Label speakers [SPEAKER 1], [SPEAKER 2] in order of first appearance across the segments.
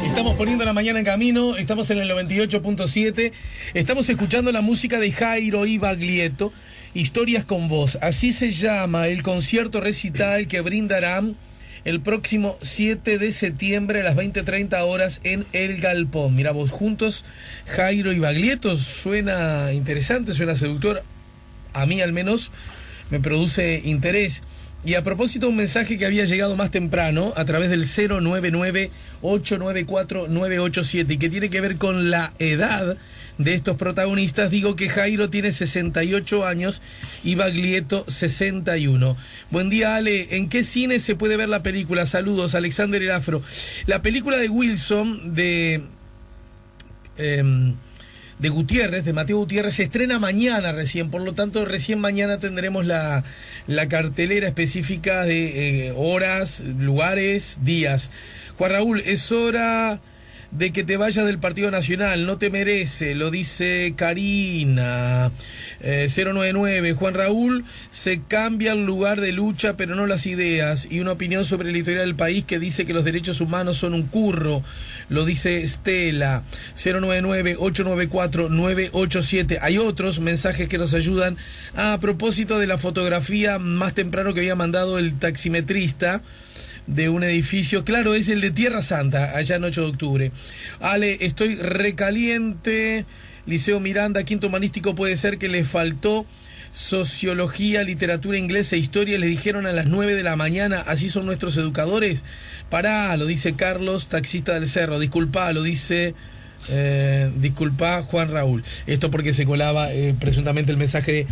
[SPEAKER 1] Estamos poniendo la mañana en camino, estamos en el 98.7, estamos escuchando la música de Jairo y Baglietto, Historias con Vos. Así se llama el concierto recital que brindarán el próximo 7 de septiembre a las 20:30 horas en El Galpón. Mirá vos, juntos Jairo y Baglietto, suena interesante, suena seductor, a mí al menos me produce interés. Y a propósito, un mensaje que había llegado más temprano a través del 099-894-987 y que tiene que ver con la edad de estos protagonistas. Digo que Jairo tiene 68 años y Baglietto 61. Buen día, Ale. ¿En qué cine se puede ver la película? Saludos, Alexander el Afro. La película de Wilson, de Gutiérrez, de Mateo Gutiérrez, se estrena mañana recién, por lo tanto recién mañana tendremos la cartelera específica de horas, lugares, días. Juan Raúl, es hora de que te vayas del Partido Nacional, no te merece, lo dice Karina. 099, Juan Raúl, se cambia el lugar de lucha pero no las ideas, y una opinión sobre la historia del país que dice que los derechos humanos son un curro, lo dice Estela. 099-894-987. Hay otros mensajes que nos ayudan a propósito de la fotografía más temprano que había mandado el taximetrista de un edificio, claro, es el de Tierra Santa, allá en 8 de octubre. Ale, estoy recaliente. Liceo Miranda, quinto humanístico, puede ser que le faltó sociología, literatura inglesa e historia, les dijeron a las 9 de la mañana, así son nuestros educadores. Pará, lo dice Carlos, taxista del Cerro. Disculpa, lo dice disculpa, Juan Raúl. Esto porque se colaba presuntamente el mensaje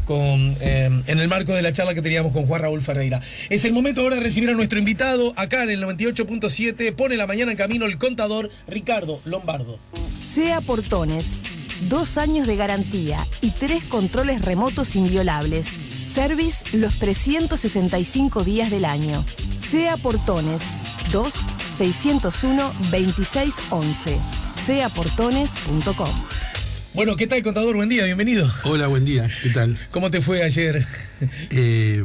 [SPEAKER 1] en el marco de la charla que teníamos con Juan Raúl Ferreira. Es el momento ahora de recibir a nuestro invitado acá en el 98.7. Pone la mañana en camino el contador Ricardo Lombardo.
[SPEAKER 2] SEA Portones, 2 años de garantía y 3 controles remotos inviolables. Service los 365 días del año. SEA Portones, 2-601-2611. seaportones.com.
[SPEAKER 1] Bueno, ¿qué tal, contador? Buen día, bienvenido.
[SPEAKER 3] Hola, buen día, ¿qué tal?
[SPEAKER 1] ¿Cómo te fue ayer?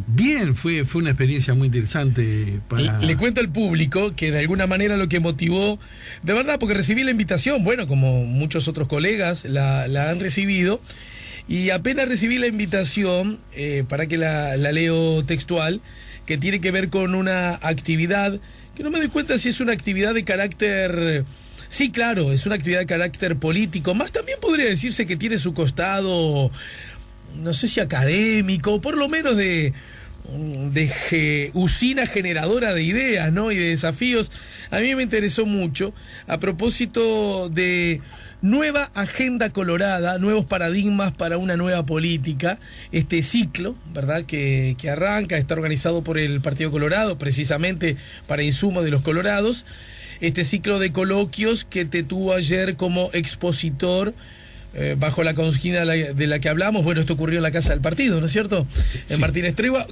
[SPEAKER 3] Bien, fue una experiencia muy interesante para...
[SPEAKER 1] Le cuento al público que de alguna manera lo que motivó, de verdad, porque recibí la invitación, bueno, como muchos otros colegas la han recibido, y apenas recibí la invitación, para que la leo textual, que tiene que ver con una actividad, que no me doy cuenta si es una actividad de carácter... Sí, claro, es una actividad de carácter político, más también podría decirse que tiene su costado, no sé si académico, por lo menos de usina generadora de ideas, ¿no? Y de desafíos. A mí me interesó mucho, a propósito de nueva agenda colorada, nuevos paradigmas para una nueva política, este ciclo, ¿verdad?, que arranca, está organizado por el Partido Colorado, precisamente para insumo de los colorados. Este ciclo de coloquios que te tuvo ayer como expositor, bajo la consigna de la que hablamos. Bueno, esto ocurrió en la Casa del Partido, ¿no es cierto? En Martínez Tregua.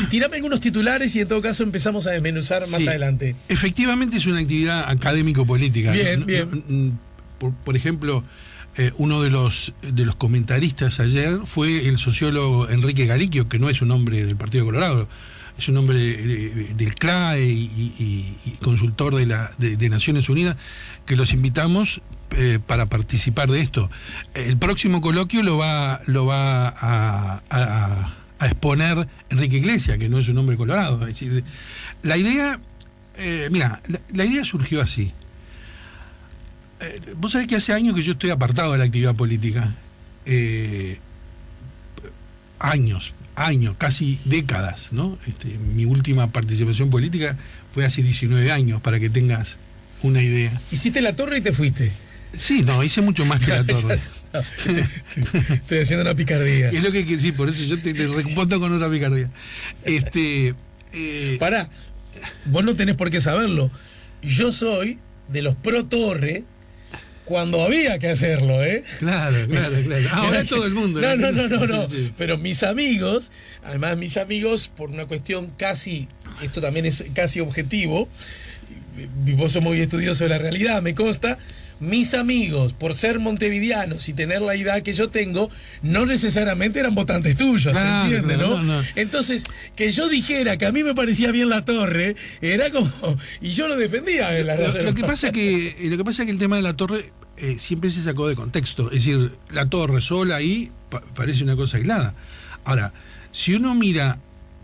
[SPEAKER 1] Tirame algunos titulares y en todo caso empezamos a desmenuzar más adelante.
[SPEAKER 3] Efectivamente es una actividad académico-política.
[SPEAKER 1] Bien, bien.
[SPEAKER 3] Por ejemplo, uno de los comentaristas ayer fue el sociólogo Enrique Galiquio, que no es un hombre del Partido Colorado, es un hombre del CLAE y consultor de Naciones Unidas, que los invitamos para participar de esto. El próximo coloquio lo va a exponer Enrique Iglesias, que no es un hombre colorado. Es decir, la idea, la idea surgió así. Vos sabés que hace años que yo estoy apartado de la actividad política. Años, casi décadas, ¿no? Mi última participación política fue hace 19 años, para que tengas una idea.
[SPEAKER 1] ¿Hiciste la torre y te fuiste?
[SPEAKER 3] Sí, no, hice mucho más que la torre.
[SPEAKER 1] Estoy haciendo una picardía.
[SPEAKER 3] Es lo que sí, por eso yo te respondo con otra picardía.
[SPEAKER 1] Pará, vos no tenés por qué saberlo. Yo soy de los pro torre cuando había que hacerlo, ¿eh?
[SPEAKER 3] Claro. Ahora todo el mundo.
[SPEAKER 1] No.
[SPEAKER 3] Sí.
[SPEAKER 1] Pero mis amigos, además mis amigos, por una cuestión casi, esto también es casi objetivo, vos sos muy estudioso de la realidad, me consta, mis amigos, por ser montevideanos y tener la edad que yo tengo, no necesariamente eran votantes tuyos,
[SPEAKER 3] Claro,
[SPEAKER 1] ¿se entiende,
[SPEAKER 3] claro,
[SPEAKER 1] no?
[SPEAKER 3] no.
[SPEAKER 1] Entonces, que yo dijera que a mí me parecía bien la torre, era como... Y yo lo defendía en la
[SPEAKER 3] Lo que pasa es que el tema de la torre siempre se sacó de contexto. Es decir, la torre sola ahí parece una cosa aislada. Ahora, si uno mira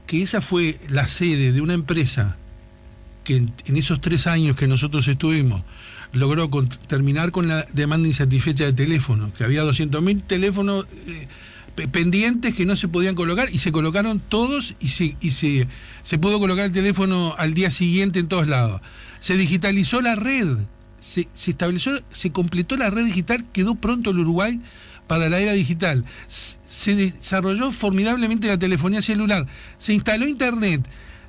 [SPEAKER 3] que esa fue la sede de una empresa que en esos 3 años que nosotros estuvimos logró terminar con la demanda insatisfecha de teléfono, que había 200.000 teléfonos pendientes que no se podían colocar, y se colocaron todos y se pudo colocar el teléfono al día siguiente en todos lados. Se digitalizó la red, se estableció, se completó la red digital, quedó pronto el Uruguay para la era digital. Se desarrolló formidablemente la telefonía celular, se instaló internet,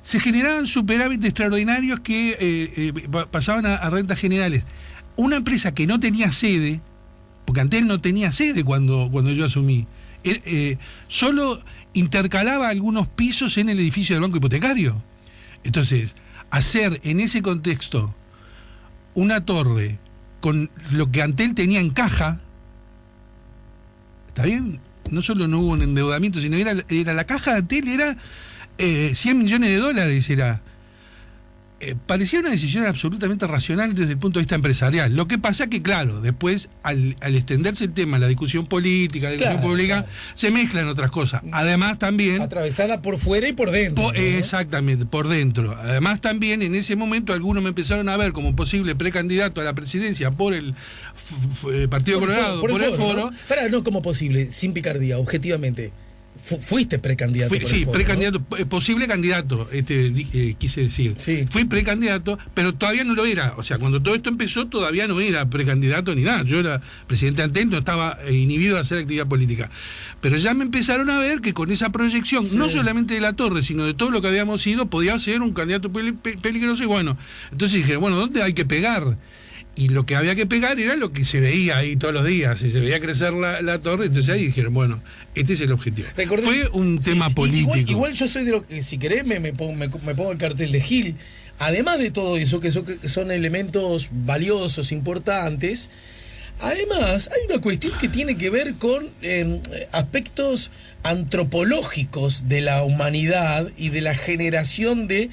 [SPEAKER 3] se generaban superávit extraordinarios que pasaban a rentas generales. Una empresa que no tenía sede, porque Antel no tenía sede cuando yo asumí, solo intercalaba algunos pisos en el edificio del Banco Hipotecario. Entonces, hacer en ese contexto una torre con lo que Antel tenía en caja, ¿está bien? No solo no hubo un endeudamiento, sino era la caja de Antel, era $100 millones, era. Parecía una decisión absolutamente racional desde el punto de vista empresarial. Lo que pasa que, claro, después, al extenderse el tema, la discusión política, pública, se mezclan otras cosas. Además, también...
[SPEAKER 1] Atravesada por fuera y por dentro. ¿no?
[SPEAKER 3] Exactamente, por dentro. Además, también, en ese momento, algunos me empezaron a ver como posible precandidato a la presidencia por el Partido Colorado, por el Foro.
[SPEAKER 1] ¿No? Para, no como posible, sin picardía, objetivamente. Fuiste precandidato.
[SPEAKER 3] Sí, Foro, precandidato, ¿no? Posible candidato, quise decir.
[SPEAKER 1] Sí.
[SPEAKER 3] Fui precandidato, pero todavía no lo era. O sea, cuando todo esto empezó, todavía no era precandidato ni nada. Yo era presidente de Antel, no estaba inhibido de hacer actividad política. Pero ya me empezaron a ver que con esa proyección, sí, no solamente de la torre, sino de todo lo que habíamos sido, podía ser un candidato peligroso. Y bueno, entonces dije, bueno, ¿dónde hay que pegar? Y lo que había que pegar era lo que se veía ahí todos los días, se veía crecer la torre, entonces ahí dijeron, bueno, este es el objetivo. Fue un tema político.
[SPEAKER 1] Igual yo soy de lo que, si querés, me pongo el cartel de Gil. Además de todo eso, que son elementos valiosos, importantes, además hay una cuestión que tiene que ver con aspectos antropológicos de la humanidad y de la generación de...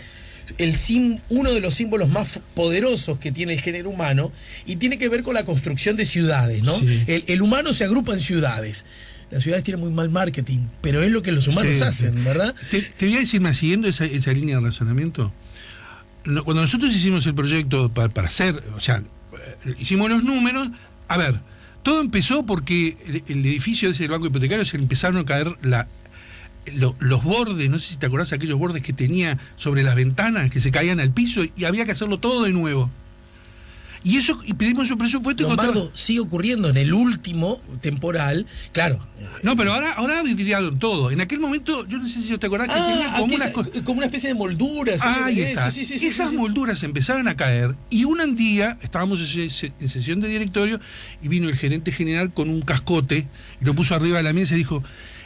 [SPEAKER 1] uno de los símbolos más poderosos que tiene el género humano, y tiene que ver con la construcción de ciudades, ¿no?
[SPEAKER 3] Sí.
[SPEAKER 1] El humano se agrupa en ciudades. Las ciudades tienen muy mal marketing, pero es lo que los humanos hacen, ¿verdad?
[SPEAKER 3] Te voy a decir más, siguiendo esa línea de razonamiento, cuando nosotros hicimos el proyecto para hacer, o sea, hicimos los números, a ver, todo empezó porque el edificio ese del Banco Hipotecario se le empezaron a caer los bordes, no sé si te acordás, aquellos bordes que tenía sobre las ventanas que se caían al piso, y había que hacerlo todo de nuevo. Y pedimos un presupuesto.
[SPEAKER 1] Lombardo, sigue ocurriendo en el último temporal, claro.
[SPEAKER 3] No, pero ahora vidriaron todo. En aquel momento, yo no sé si te acordás que tenía
[SPEAKER 1] como una especie de molduras.
[SPEAKER 3] Ahí está.
[SPEAKER 1] Sí,
[SPEAKER 3] Esas molduras empezaron a caer, y un día estábamos en sesión de directorio y vino el gerente general con un cascote y lo puso arriba de la mesa y dijo: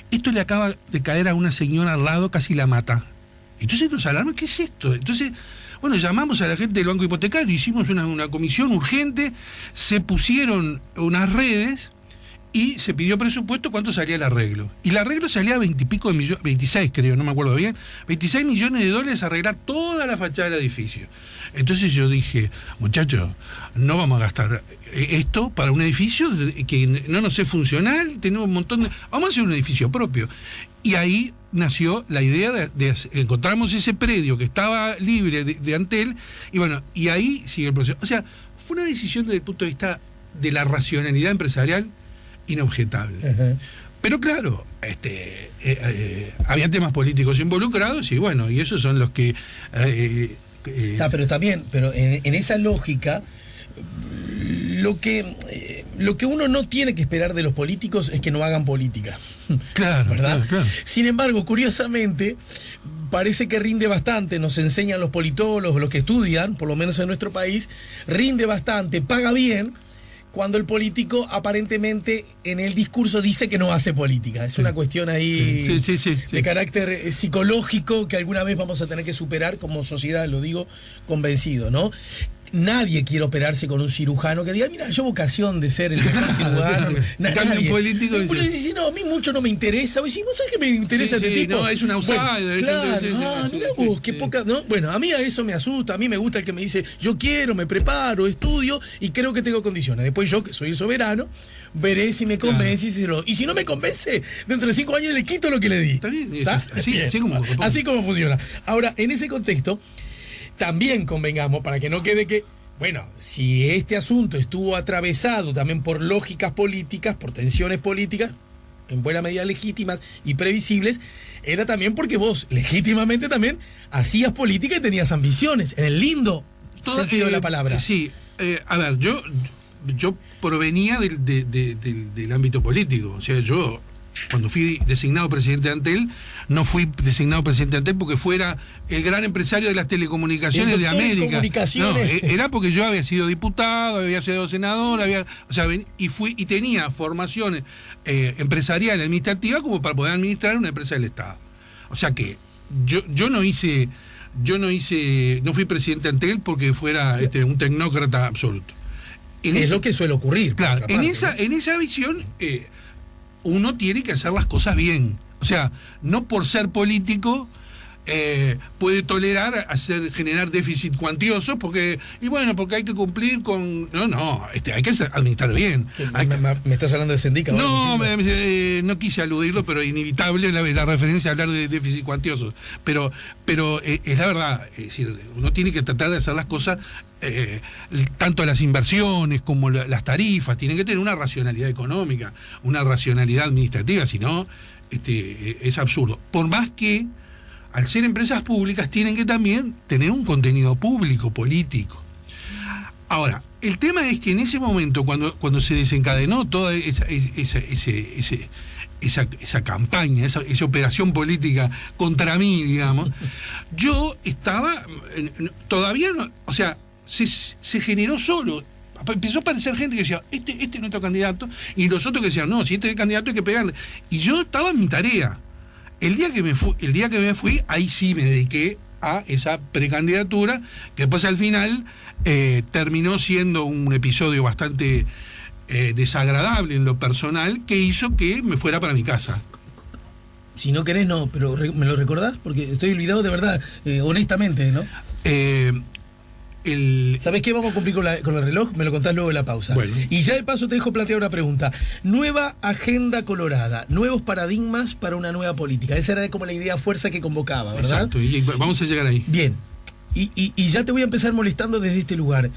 [SPEAKER 3] esto le acaba de caer a una señora al lado, casi la mata. Entonces nos alarmamos, ¿qué es esto? Entonces, bueno, llamamos a la gente del Banco Hipotecario, hicimos una comisión urgente, se pusieron unas redes y se pidió presupuesto, cuánto salía el arreglo. Y el arreglo salía 20 y pico de millones, 26 creo, no me acuerdo bien, $26 millones arreglar toda la fachada del edificio. Entonces yo dije, muchachos, no vamos a gastar esto para un edificio que no nos es funcional, tenemos un montón de... Vamos a hacer un edificio propio. Y ahí nació la idea de encontramos ese predio que estaba libre de Antel, y bueno, y ahí sigue el proceso. O sea, fue una decisión desde el punto de vista de la racionalidad empresarial inobjetable. Uh-huh. Pero claro, había temas políticos involucrados, y bueno, y esos son los que...
[SPEAKER 1] pero también, en esa lógica, lo que uno no tiene que esperar de los políticos es que no hagan política.
[SPEAKER 3] Claro,
[SPEAKER 1] ¿verdad?
[SPEAKER 3] Claro.
[SPEAKER 1] Sin embargo, curiosamente, parece que rinde bastante, nos enseñan los politólogos, los que estudian, por lo menos en nuestro país, rinde bastante, paga bien, cuando el político aparentemente en el discurso dice que no hace política. Es una cuestión ahí de carácter psicológico que alguna vez vamos a tener que superar como sociedad, lo digo convencido, ¿no? nadie quiere operarse con un cirujano que diga, mira, yo vocación de ser el mejor cirujano.
[SPEAKER 3] Cambia un político y
[SPEAKER 1] dice, no, a mí mucho no me interesa. Vos sabés que me interesa este tipo.
[SPEAKER 3] No, es un outsider.
[SPEAKER 1] Claro, mirá vos, qué poca. ¿no? Bueno, a mí a eso me asusta. A mí me gusta el que me dice, yo quiero, me preparo, estudio y creo que tengo condiciones. Después yo, que soy el soberano, veré si me convence y si no me convence, dentro de 5 años le quito lo que le di.
[SPEAKER 3] Está bien,
[SPEAKER 1] así como funciona. Ahora, en ese contexto, también convengamos, para que no quede que, bueno, si este asunto estuvo atravesado también por lógicas políticas, por tensiones políticas, en buena medida legítimas y previsibles, era también porque vos legítimamente también hacías política y tenías ambiciones, en el lindo sentido de la palabra.
[SPEAKER 3] Sí, a ver, yo provenía del ámbito político, o sea, yo cuando fui designado presidente de Antel, no fui designado presidente de Antel porque fuera el gran empresario de las telecomunicaciones de América. No, era porque yo había sido diputado, había sido senador, y tenía formación empresarial y administrativa como para poder administrar una empresa del Estado. O sea que yo no fui presidente de Antel porque fuera un tecnócrata absoluto.
[SPEAKER 1] Es lo que suele ocurrir.
[SPEAKER 3] Claro, en esa visión uno tiene que hacer las cosas bien. O sea, no por ser político puede tolerar generar déficit cuantiosos porque hay que cumplir con... No, hay que administrar bien.
[SPEAKER 1] ¿Me estás hablando de Sendica?
[SPEAKER 3] No, no quise aludirlo, pero inevitable la referencia a hablar de déficit cuantiosos. Pero es la verdad, es decir, uno tiene que tratar de hacer las cosas, tanto las inversiones como las tarifas, tienen que tener una racionalidad económica, una racionalidad administrativa, si no, es absurdo. Por más que al ser empresas públicas tienen que también tener un contenido público, político. Ahora, el tema es que en ese momento, cuando se desencadenó toda esa campaña, esa operación política contra mí, digamos, yo estaba, todavía no, o sea, se generó solo. Empezó a aparecer gente que decía, este es nuestro candidato, y los otros que decían, no, si este es el candidato hay que pegarle. Y yo estaba en mi tarea. El día que me fui, ahí sí me dediqué a esa precandidatura, que después al final terminó siendo un episodio bastante desagradable en lo personal, que hizo que me fuera para mi casa.
[SPEAKER 1] Si no querés, no, pero ¿me lo recordás? Porque estoy olvidado de verdad, honestamente, ¿no? ¿Sabés qué? Vamos a cumplir con el reloj, me lo contás luego de la pausa.
[SPEAKER 3] Bueno.
[SPEAKER 1] Y ya de paso te dejo plantear una pregunta. Nueva agenda colorada, nuevos paradigmas para una nueva política. Esa era como la idea fuerza que convocaba, ¿verdad?
[SPEAKER 3] Exacto, y vamos a llegar ahí.
[SPEAKER 1] Bien, y ya te voy a empezar molestando desde este lugar.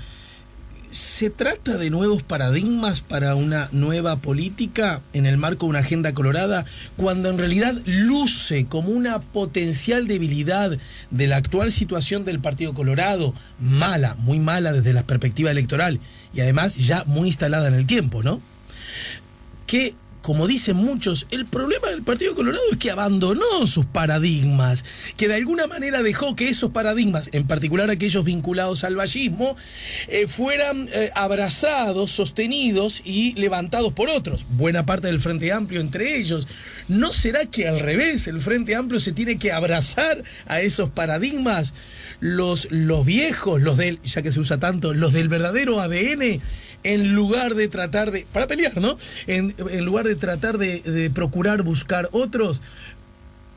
[SPEAKER 1] ¿Se trata de nuevos paradigmas para una nueva política en el marco de una agenda colorada, cuando en realidad luce como una potencial debilidad de la actual situación del Partido Colorado, mala, muy mala desde la perspectiva electoral y además ya muy instalada en el tiempo, ¿no? Que, como dicen muchos, el problema del Partido Colorado es que abandonó sus paradigmas, que de alguna manera dejó que esos paradigmas, en particular aquellos vinculados al vallismo, fueran abrazados, sostenidos y levantados por otros, buena parte del Frente Amplio entre ellos. ¿No será que al revés, el Frente Amplio se tiene que abrazar a esos paradigmas, los viejos, ya que se usa tanto, los del verdadero ADN, en lugar de tratar de, para pelear, ¿no? En lugar de tratar de procurar buscar otros?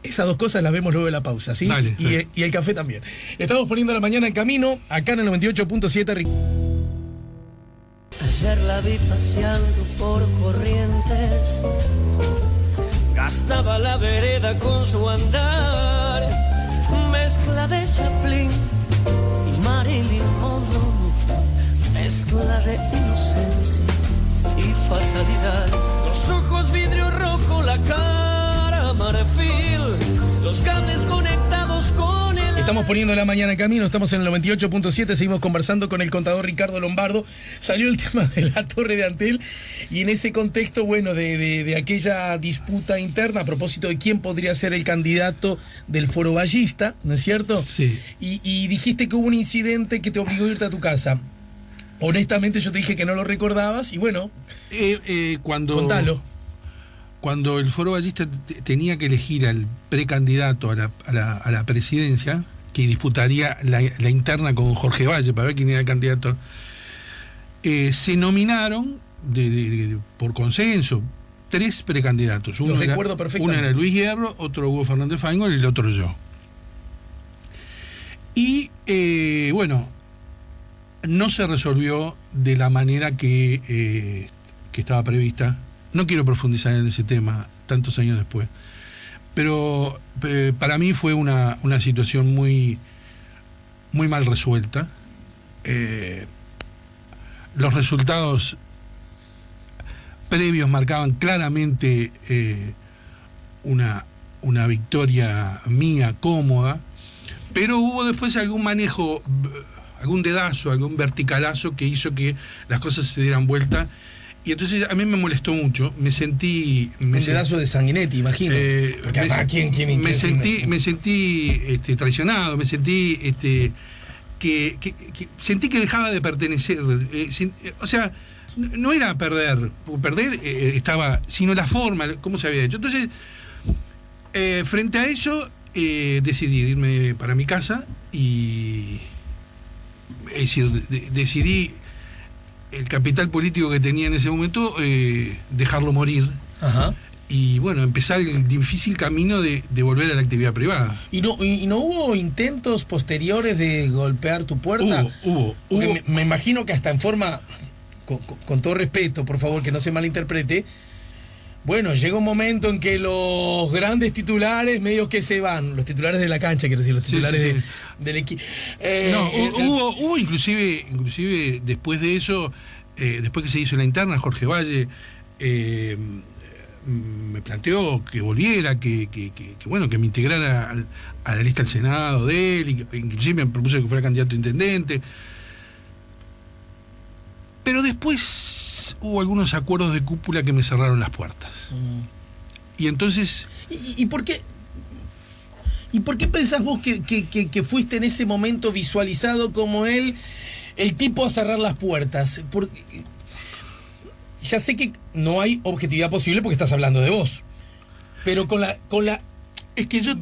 [SPEAKER 1] Esas dos cosas las vemos luego de la pausa, ¿sí?
[SPEAKER 3] Dale.
[SPEAKER 1] Y el café también. Estamos poniendo la mañana en camino, acá en el 98.7.
[SPEAKER 4] Ayer la vi paseando por Corrientes, gastaba la vereda con su andar, mezcla de Chaplin y Marilyn Monroe, mezcla de inocencia y fatalidad. Los ojos vidrio rojo, la cara marfil, los cables conectados con el...
[SPEAKER 1] Estamos poniendo la mañana en camino, estamos en el 98.7, seguimos conversando con el contador Ricardo Lombardo. Salió el tema de la Torre de Antel y en ese contexto, bueno, de aquella disputa interna a propósito de quién podría ser el candidato del Foro Vallista, ¿no es cierto?
[SPEAKER 3] Sí.
[SPEAKER 1] Y dijiste que hubo un incidente que te obligó a irte a tu casa. Honestamente yo te dije que no lo recordabas y bueno, contalo.
[SPEAKER 3] Cuando el Foro Vallista tenía que elegir al precandidato a la presidencia, que disputaría la interna con Jorge Valle para ver quién era el candidato, se nominaron por consenso 3 precandidatos.
[SPEAKER 1] Lo recuerdo perfectamente.
[SPEAKER 3] Uno era Luis Hierro, otro Hugo Fernández Feingold y el otro yo. Y bueno, no se resolvió de la manera que estaba prevista. No quiero profundizar en ese tema tantos años después, pero para mí fue una situación muy, muy mal resuelta. Los resultados previos marcaban claramente una victoria mía cómoda, pero hubo después algún manejo, algún dedazo, algún verticalazo que hizo que las cosas se dieran vuelta, y entonces a mí me molestó mucho. Me sentí...
[SPEAKER 1] Un dedazo de Sanguinetti, imagino. Porque
[SPEAKER 3] me sentí traicionado, me sentí que sentí que dejaba de pertenecer. O sea, no era perder estaba, sino la forma, cómo se había hecho. Entonces, frente a eso, decidí irme para mi casa y... Es decir, decidí el capital político que tenía en ese momento, dejarlo morir.
[SPEAKER 1] Ajá.
[SPEAKER 3] Y bueno, empezar el difícil camino de volver a la actividad privada.
[SPEAKER 1] ¿Y no hubo intentos posteriores de golpear tu puerta?
[SPEAKER 3] Hubo.
[SPEAKER 1] Me imagino que hasta en forma, con todo respeto, por favor, que no se malinterprete, bueno, llega un momento en que los grandes titulares medio que se van, los titulares de la cancha, quiero decir, los titulares del equipo.
[SPEAKER 3] Hubo inclusive después de eso, después que se hizo la interna, Jorge Valle me planteó que volviera, que me integrara a la lista del Senado de él, y inclusive me propuso que fuera candidato a intendente. Pero después hubo algunos acuerdos de cúpula que me cerraron las puertas. Y entonces...
[SPEAKER 1] ¿Y por qué? ¿Y por qué pensás vos que fuiste en ese momento visualizado como el tipo a cerrar las puertas? Porque ya sé que no hay objetividad posible porque estás hablando de vos, pero con la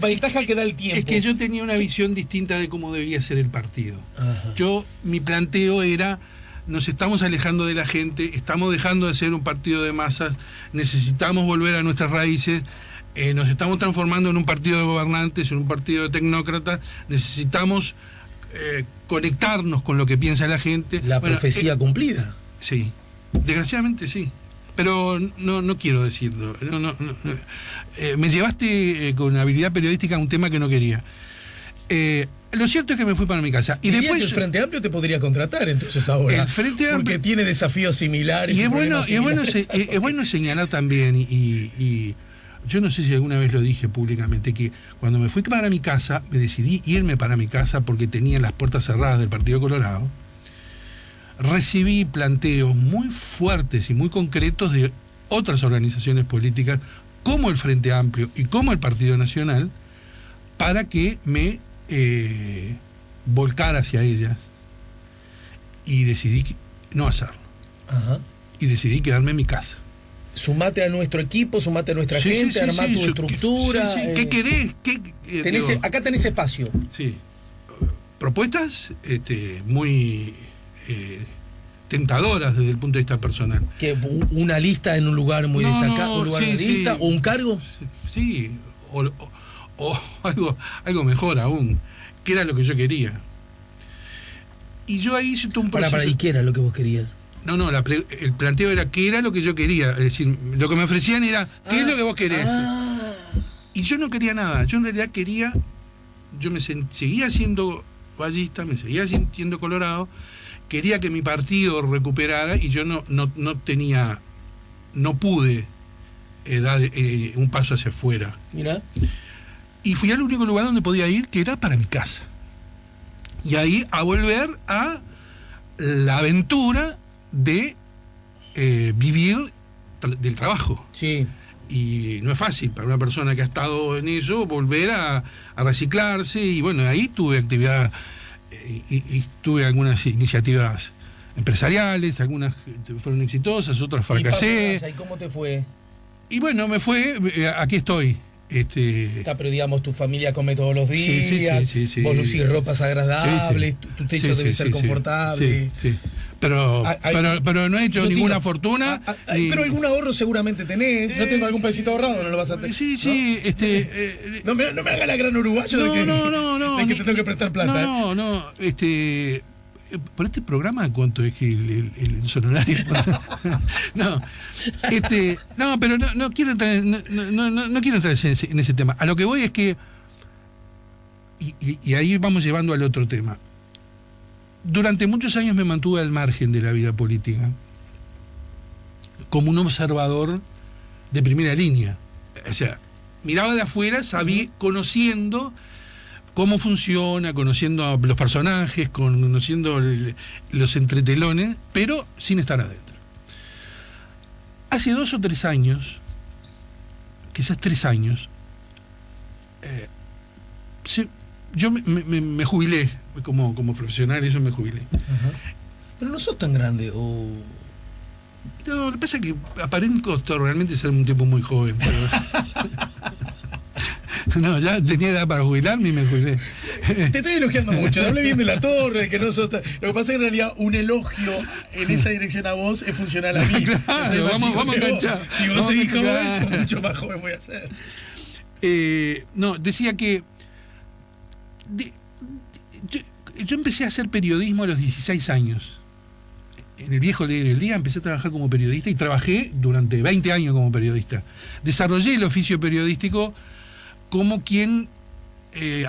[SPEAKER 1] ventaja que da el tiempo.
[SPEAKER 3] Es que yo tenía una visión distinta de cómo debía ser el partido.
[SPEAKER 1] Ajá.
[SPEAKER 3] Mi planteo era: nos estamos alejando de la gente, estamos dejando de ser un partido de masas, necesitamos volver a nuestras raíces, nos estamos transformando en un partido de gobernantes, en un partido de tecnócratas, necesitamos conectarnos con lo que piensa la gente.
[SPEAKER 1] La profecía cumplida.
[SPEAKER 3] Sí, desgraciadamente sí, pero no quiero decirlo. Me llevaste con habilidad periodística a un tema que no quería. Lo cierto es que me fui para mi casa. Y después,
[SPEAKER 1] que el Frente Amplio te podría contratar entonces ahora.
[SPEAKER 3] El Frente Amplio,
[SPEAKER 1] porque tiene desafíos similares.
[SPEAKER 3] Y es bueno señalar también, y yo no sé si alguna vez lo dije públicamente, que cuando me fui para mi casa, me decidí irme para mi casa porque tenía las puertas cerradas del Partido Colorado. Recibí planteos muy fuertes y muy concretos de otras organizaciones políticas, como el Frente Amplio y como el Partido Nacional, para que me volcar hacia ellas, y decidí no hacerlo.
[SPEAKER 1] Ajá.
[SPEAKER 3] Y decidí quedarme en mi casa.
[SPEAKER 1] Sumate a nuestro equipo, sumate a nuestra gente, armá tu estructura.
[SPEAKER 3] ¿Qué querés?
[SPEAKER 1] Acá tenés espacio.
[SPEAKER 3] Sí. Propuestas muy tentadoras desde el punto de vista personal.
[SPEAKER 1] ¿Que una lista en un lugar muy destacado, un lugar de lista, o un cargo?
[SPEAKER 3] Sí, o algo mejor aún, que era lo que yo quería. Y yo ahí hice todo un proceso.
[SPEAKER 1] ¿Y qué era lo que vos querías?
[SPEAKER 3] No, el planteo era qué era lo que yo quería. Es decir, lo que me ofrecían era qué es lo que vos querés. Y yo no quería nada. Yo en realidad quería, seguía siendo vallista, me seguía sintiendo colorado, quería que mi partido recuperara, y yo no pude dar un paso hacia afuera.
[SPEAKER 1] Mirá.
[SPEAKER 3] Y fui al único lugar donde podía ir, que era para mi casa. Y ahí a volver a la aventura de vivir del trabajo.
[SPEAKER 1] Sí.
[SPEAKER 3] Y no es fácil para una persona que ha estado en eso volver a reciclarse. Y bueno, ahí tuve actividad y tuve algunas iniciativas empresariales, algunas fueron exitosas, otras fracasé.
[SPEAKER 1] ¿Y cómo te fue?
[SPEAKER 3] Y bueno, me fue, aquí estoy.
[SPEAKER 1] Pero digamos, tu familia come todos los días,
[SPEAKER 3] sí.
[SPEAKER 1] vos lucís ropas agradables,
[SPEAKER 3] Sí.
[SPEAKER 1] tu techo debe ser confortable.
[SPEAKER 3] Sí. Pero no he hecho ninguna fortuna.
[SPEAKER 1] Pero algún ahorro seguramente tenés. Yo tengo algún pesito ahorrado, no lo vas a tener.
[SPEAKER 3] Sí.
[SPEAKER 1] ¿No? No me haga la gran uruguayo de que te tengo que prestar plata.
[SPEAKER 3] No. Por este programa, ¿cuánto es que el honorario? Pero no quiero entrar no quiero entrar en ese tema. A lo que voy es que y ahí vamos llevando al otro tema. Durante muchos años me mantuve al margen de la vida política, como un observador de primera línea. O sea, miraba de afuera, sabía, conociendo cómo funciona, conociendo a los personajes, conociendo los entretelones, pero sin estar adentro. Hace 2 o 3 años, quizás 3 años, yo me jubilé como profesional, y eso me jubilé.
[SPEAKER 1] Pero no sos tan grande, o...
[SPEAKER 3] No, lo que pasa es que aparento realmente ser un tipo muy joven. Pero... No, ya tenía edad para jubilarme y me jubilé.
[SPEAKER 1] Te estoy elogiando mucho, hablé bien de la torre, que no sos tan... Lo que pasa es que en realidad un elogio en esa dirección a vos es funcional a mí.
[SPEAKER 3] Claro, vamos a enganchar.
[SPEAKER 1] Si vos seguís joven, yo mucho más joven voy a ser.
[SPEAKER 3] No, decía que... Yo empecé a hacer periodismo a los 16 años. En el viejo diario El Día empecé a trabajar como periodista y trabajé durante 20 años como periodista. Desarrollé el oficio periodístico como quien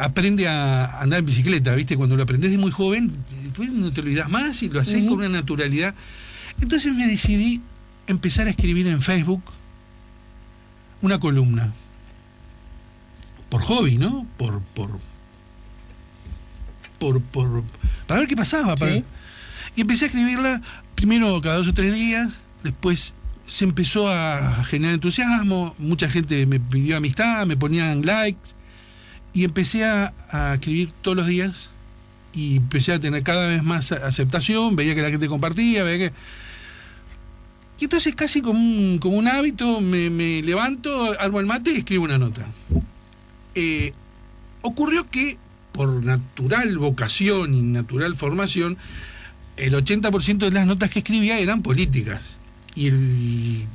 [SPEAKER 3] aprende a andar en bicicleta, ¿viste? Cuando lo aprendés de muy joven, después no te olvidás más y lo haces con una naturalidad. Entonces me decidí empezar a escribir en Facebook una columna. Por hobby, ¿no? Para ver qué pasaba.
[SPEAKER 1] ¿Sí?
[SPEAKER 3] Y empecé a escribirla primero cada 2 o 3 días, después se empezó a generar entusiasmo, mucha gente me pidió amistad, me ponían likes, y empecé a escribir todos los días, y empecé a tener cada vez más aceptación, veía que la gente compartía, y entonces casi como un hábito, me levanto, armo el mate y escribo una nota. Ocurrió que por natural vocación y natural formación, el 80% de las notas que escribía eran políticas. Y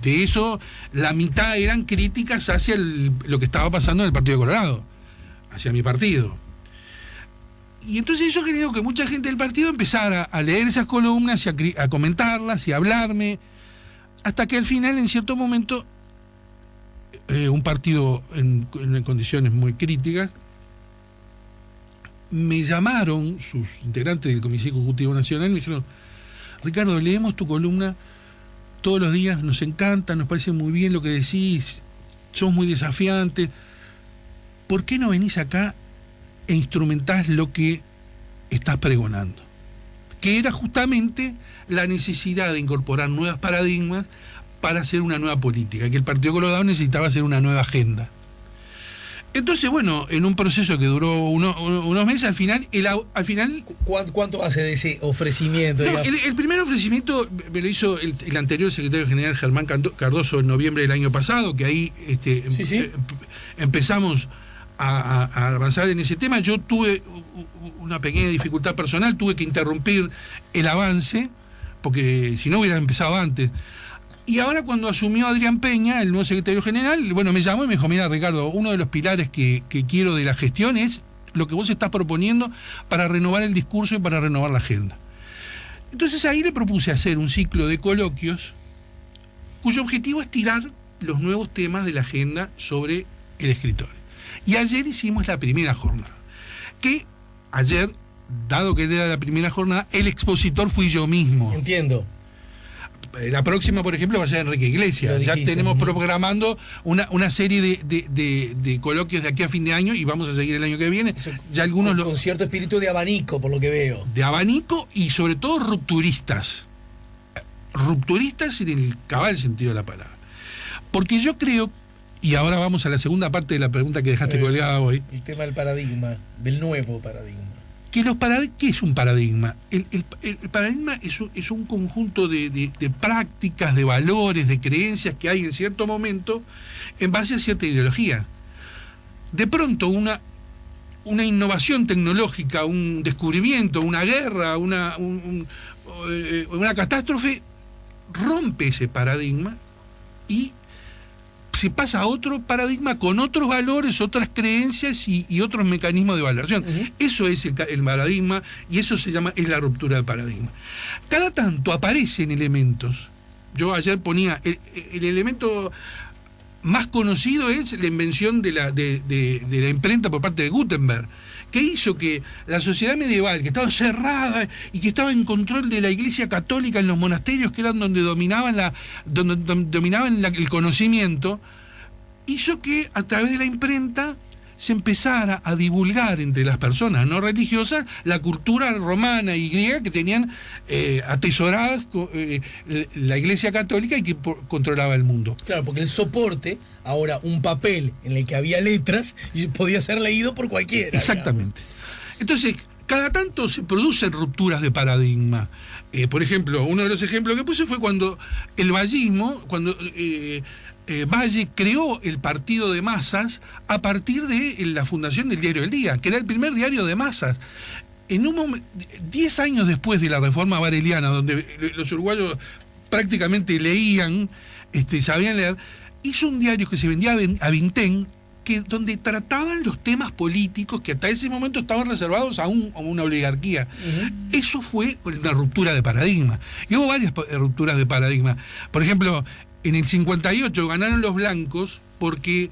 [SPEAKER 3] de eso, la mitad eran críticas hacia lo que estaba pasando en el Partido Colorado, hacia mi partido. Y entonces eso generó que mucha gente del partido empezara a leer esas columnas, y a comentarlas y a hablarme, hasta que al final, en cierto momento, un partido en condiciones muy críticas, me llamaron sus integrantes del Comité Ejecutivo Nacional y me dijeron: Ricardo, leemos tu columna todos los días, nos encanta, nos parece muy bien lo que decís, sos muy desafiante, ¿por qué no venís acá e instrumentás lo que estás pregonando? Que era justamente la necesidad de incorporar nuevos paradigmas para hacer una nueva política, que el Partido Colorado necesitaba hacer una nueva agenda. Entonces, bueno, en un proceso que duró unos meses, al final...
[SPEAKER 1] ¿Cuánto hace de ese ofrecimiento?
[SPEAKER 3] No, el primer ofrecimiento me lo hizo el anterior secretario general Germán Cardoso en noviembre del año pasado, que ahí empezamos a avanzar en ese tema. Yo tuve una pequeña dificultad personal, tuve que interrumpir el avance, porque si no hubiera empezado antes. Y ahora, cuando asumió Adrián Peña, el nuevo secretario general, bueno, me llamó y me dijo: mira, Ricardo, uno de los pilares que quiero de la gestión es lo que vos estás proponiendo para renovar el discurso y para renovar la agenda. Entonces ahí le propuse hacer un ciclo de coloquios cuyo objetivo es tirar los nuevos temas de la agenda sobre el escritorio. Y ayer hicimos la primera jornada, que ayer, dado que era la primera jornada, el expositor fui yo mismo.
[SPEAKER 1] Entiendo.
[SPEAKER 3] La próxima, por ejemplo, va a ser Enrique Iglesias. Ya tenemos programando una serie de coloquios de aquí a fin de año, y vamos a seguir el año que viene. Ya algunos
[SPEAKER 1] con cierto espíritu de abanico, por lo que veo.
[SPEAKER 3] De abanico, y sobre todo rupturistas. Rupturistas en el cabal sentido de la palabra. Porque yo creo, y ahora vamos a la segunda parte de la pregunta que dejaste colgada hoy.
[SPEAKER 1] El tema del paradigma, del nuevo paradigma.
[SPEAKER 3] ¿Qué es un paradigma? El paradigma es un conjunto de prácticas, de valores, de creencias que hay en cierto momento en base a cierta ideología. de pronto una innovación tecnológica, un descubrimiento, una guerra, una catástrofe, rompe ese paradigma y se pasa a otro paradigma con otros valores, otras creencias y otros mecanismos de valoración. Eso es el paradigma, y eso es la ruptura de paradigma. Cada tanto aparecen elementos. Yo ayer ponía, el elemento más conocido es la invención de la imprenta por parte de Gutenberg, que hizo que la sociedad medieval, que estaba cerrada y que estaba en control de la Iglesia Católica en los monasterios, que eran donde dominaban el conocimiento, hizo que a través de la imprenta se empezara a divulgar entre las personas no religiosas la cultura romana y griega que tenían atesoradas la Iglesia Católica y que controlaba el mundo.
[SPEAKER 1] Claro, porque el soporte, ahora un papel en el que había letras, y podía ser leído por cualquiera.
[SPEAKER 3] Exactamente. Digamos. Entonces, cada tanto se producen rupturas de paradigma. Por ejemplo, uno de los ejemplos que puse fue cuando el vallismo, cuando Valle creó el partido de masas a partir de la fundación del Diario del Día, que era el primer diario de masas. 10 años después de la reforma vareliana, donde los uruguayos prácticamente leían, sabían leer, hizo un diario que se vendía a vintén, donde trataban los temas políticos que hasta ese momento estaban reservados a una oligarquía. Eso fue una ruptura de paradigma. Y hubo varias rupturas de paradigma. Por ejemplo, en el 58 ganaron los blancos porque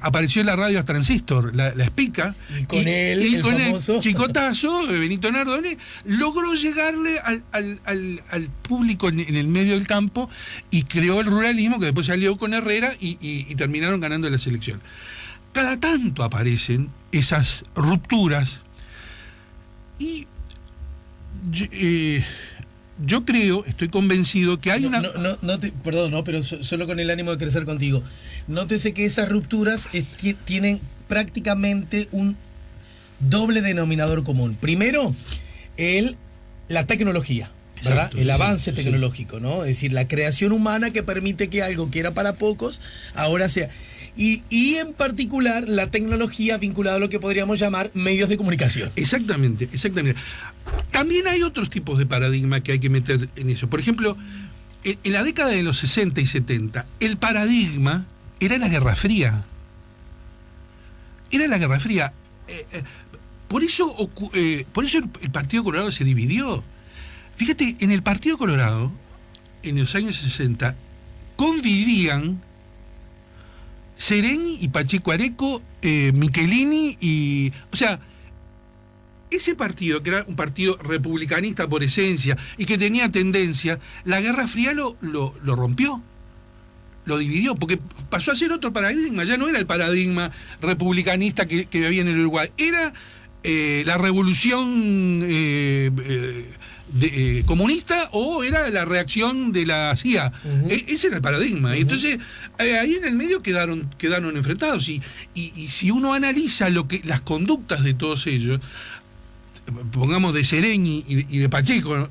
[SPEAKER 3] apareció en la radio Transistor, la Espica,
[SPEAKER 1] y con el famoso
[SPEAKER 3] Chicotazo, Benito Nardone, logró llegarle al público en el medio del campo y creó el ruralismo, que después salió con Herrera y terminaron ganando la selección. Cada tanto aparecen esas rupturas y yo creo, estoy convencido que hay
[SPEAKER 1] pero solo con el ánimo de crecer contigo. Nótese que esas rupturas tienen prácticamente un doble denominador común. Primero, la tecnología, ¿verdad?
[SPEAKER 3] Exacto,
[SPEAKER 1] el avance tecnológico, ¿no? Es decir, la creación humana que permite que algo que era para pocos ahora sea. Y en particular la tecnología vinculada a lo que podríamos llamar medios de comunicación.
[SPEAKER 3] Exactamente. También hay otros tipos de paradigma que hay que meter en eso. Por ejemplo, en la década de los 60 y 70, el paradigma era la Guerra Fría. Por eso el Partido Colorado se dividió. Fíjate, en el Partido Colorado, en los años 60, convivían Sereni y Pacheco Areco, Michelini y... O sea, ese partido, que era un partido republicanista por esencia y que tenía tendencia, la Guerra Fría lo rompió, lo dividió, porque pasó a ser otro paradigma. Ya no era el paradigma republicanista que había en el Uruguay, era la revolución comunista, o era la reacción de la CIA. Ese era el paradigma. Y entonces ahí en el medio quedaron enfrentados, y si uno analiza las conductas de todos ellos, pongamos de Sereni y de Pacheco,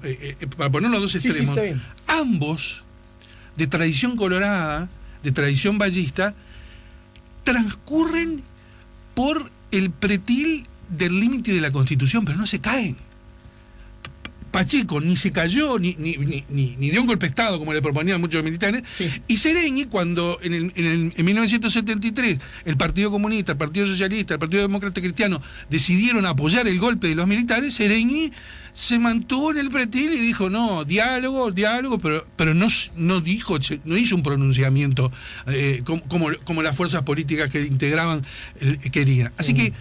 [SPEAKER 3] para poner los dos extremos,
[SPEAKER 1] está bien.
[SPEAKER 3] Ambos de tradición colorada, de tradición vallista, transcurren por el pretil del límite de la Constitución, pero no se caen. Pacheco ni se cayó, ni dio un golpe de Estado como le proponían muchos militares, y Sereni, cuando en 1973 el Partido Comunista, el Partido Socialista, el Partido Demócrata Cristiano decidieron apoyar el golpe de los militares, Sereni se mantuvo en el pretil y dijo diálogo, pero no hizo un pronunciamiento como las fuerzas políticas que integraban querían. Así que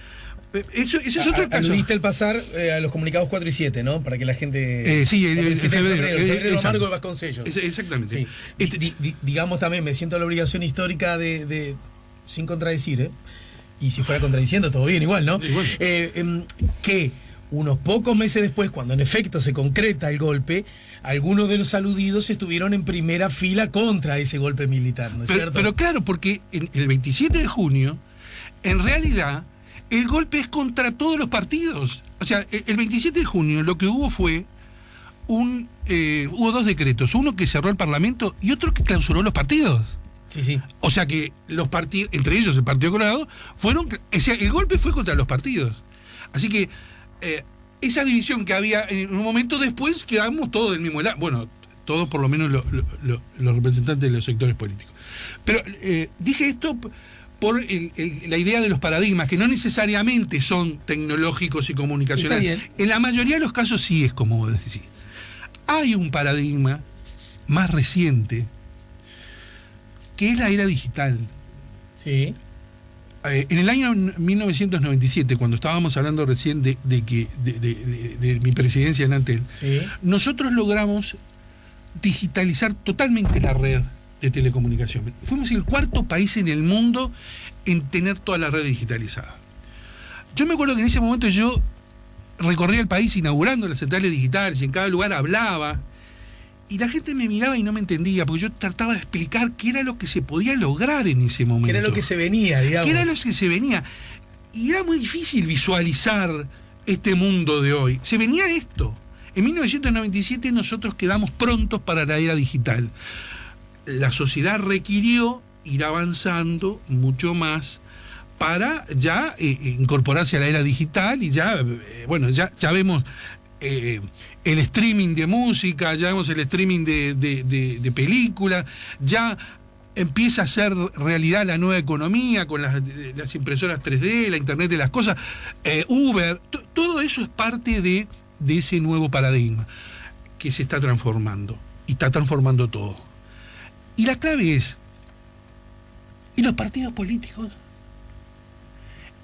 [SPEAKER 3] eso es otro caso.
[SPEAKER 1] Aludiste el pasar a los comunicados 4 y 7, ¿no? Para que la gente...
[SPEAKER 3] sí, el
[SPEAKER 1] febrero amargo de Vasconcellos.
[SPEAKER 3] Exactamente.
[SPEAKER 1] Sí. Digamos también, me siento la obligación histórica de sin contradecir, y si fuera contradiciendo, todo bien, igual, ¿no? Igual. Que unos pocos meses después, cuando en efecto se concreta el golpe, algunos de los aludidos estuvieron en primera fila contra ese golpe militar, ¿no es cierto?
[SPEAKER 3] Pero claro, porque el 27 de junio, en realidad, el golpe es contra todos los partidos. O sea, el 27 de junio lo que hubo fue hubo dos decretos, uno que cerró el Parlamento y otro que clausuró los partidos.
[SPEAKER 1] Sí, sí.
[SPEAKER 3] O sea que los partidos, entre ellos el Partido Colorado, el golpe fue contra los partidos. Así que esa división que había en un momento después, quedamos todos del mismo lado. Bueno, todos por lo menos los representantes de los sectores políticos. Pero dije esto por la idea de los paradigmas, que no necesariamente son tecnológicos y comunicacionales. En la mayoría de los casos sí es como vos decís. Hay un paradigma más reciente, que es la era digital.
[SPEAKER 1] Sí.
[SPEAKER 3] En el año 1997, cuando estábamos hablando recién de mi presidencia en Antel,
[SPEAKER 1] Sí.
[SPEAKER 3] nosotros logramos digitalizar totalmente la red de telecomunicación. Fuimos el 4.º país en el mundo en tener toda la red digitalizada. Yo me acuerdo que en ese momento yo recorría el país inaugurando las centrales digitales y en cada lugar hablaba, y la gente me miraba y no me entendía, porque yo trataba de explicar qué era lo que se podía lograr en ese momento.
[SPEAKER 1] Que era lo que se venía, digamos.
[SPEAKER 3] ¿Qué era lo que se venía? Y era muy difícil visualizar este mundo de hoy. Se venía esto. En 1997 nosotros quedamos prontos para la era digital. La sociedad requirió ir avanzando mucho más para ya incorporarse a la era digital, y ya, bueno, ya vemos el streaming de música, ya vemos el streaming de películas, ya empieza a ser realidad la nueva economía con las impresoras 3D, la Internet de las cosas, Uber, todo eso es parte de ese nuevo paradigma que se está transformando, y está transformando todo. Y la clave es, ¿y los partidos políticos?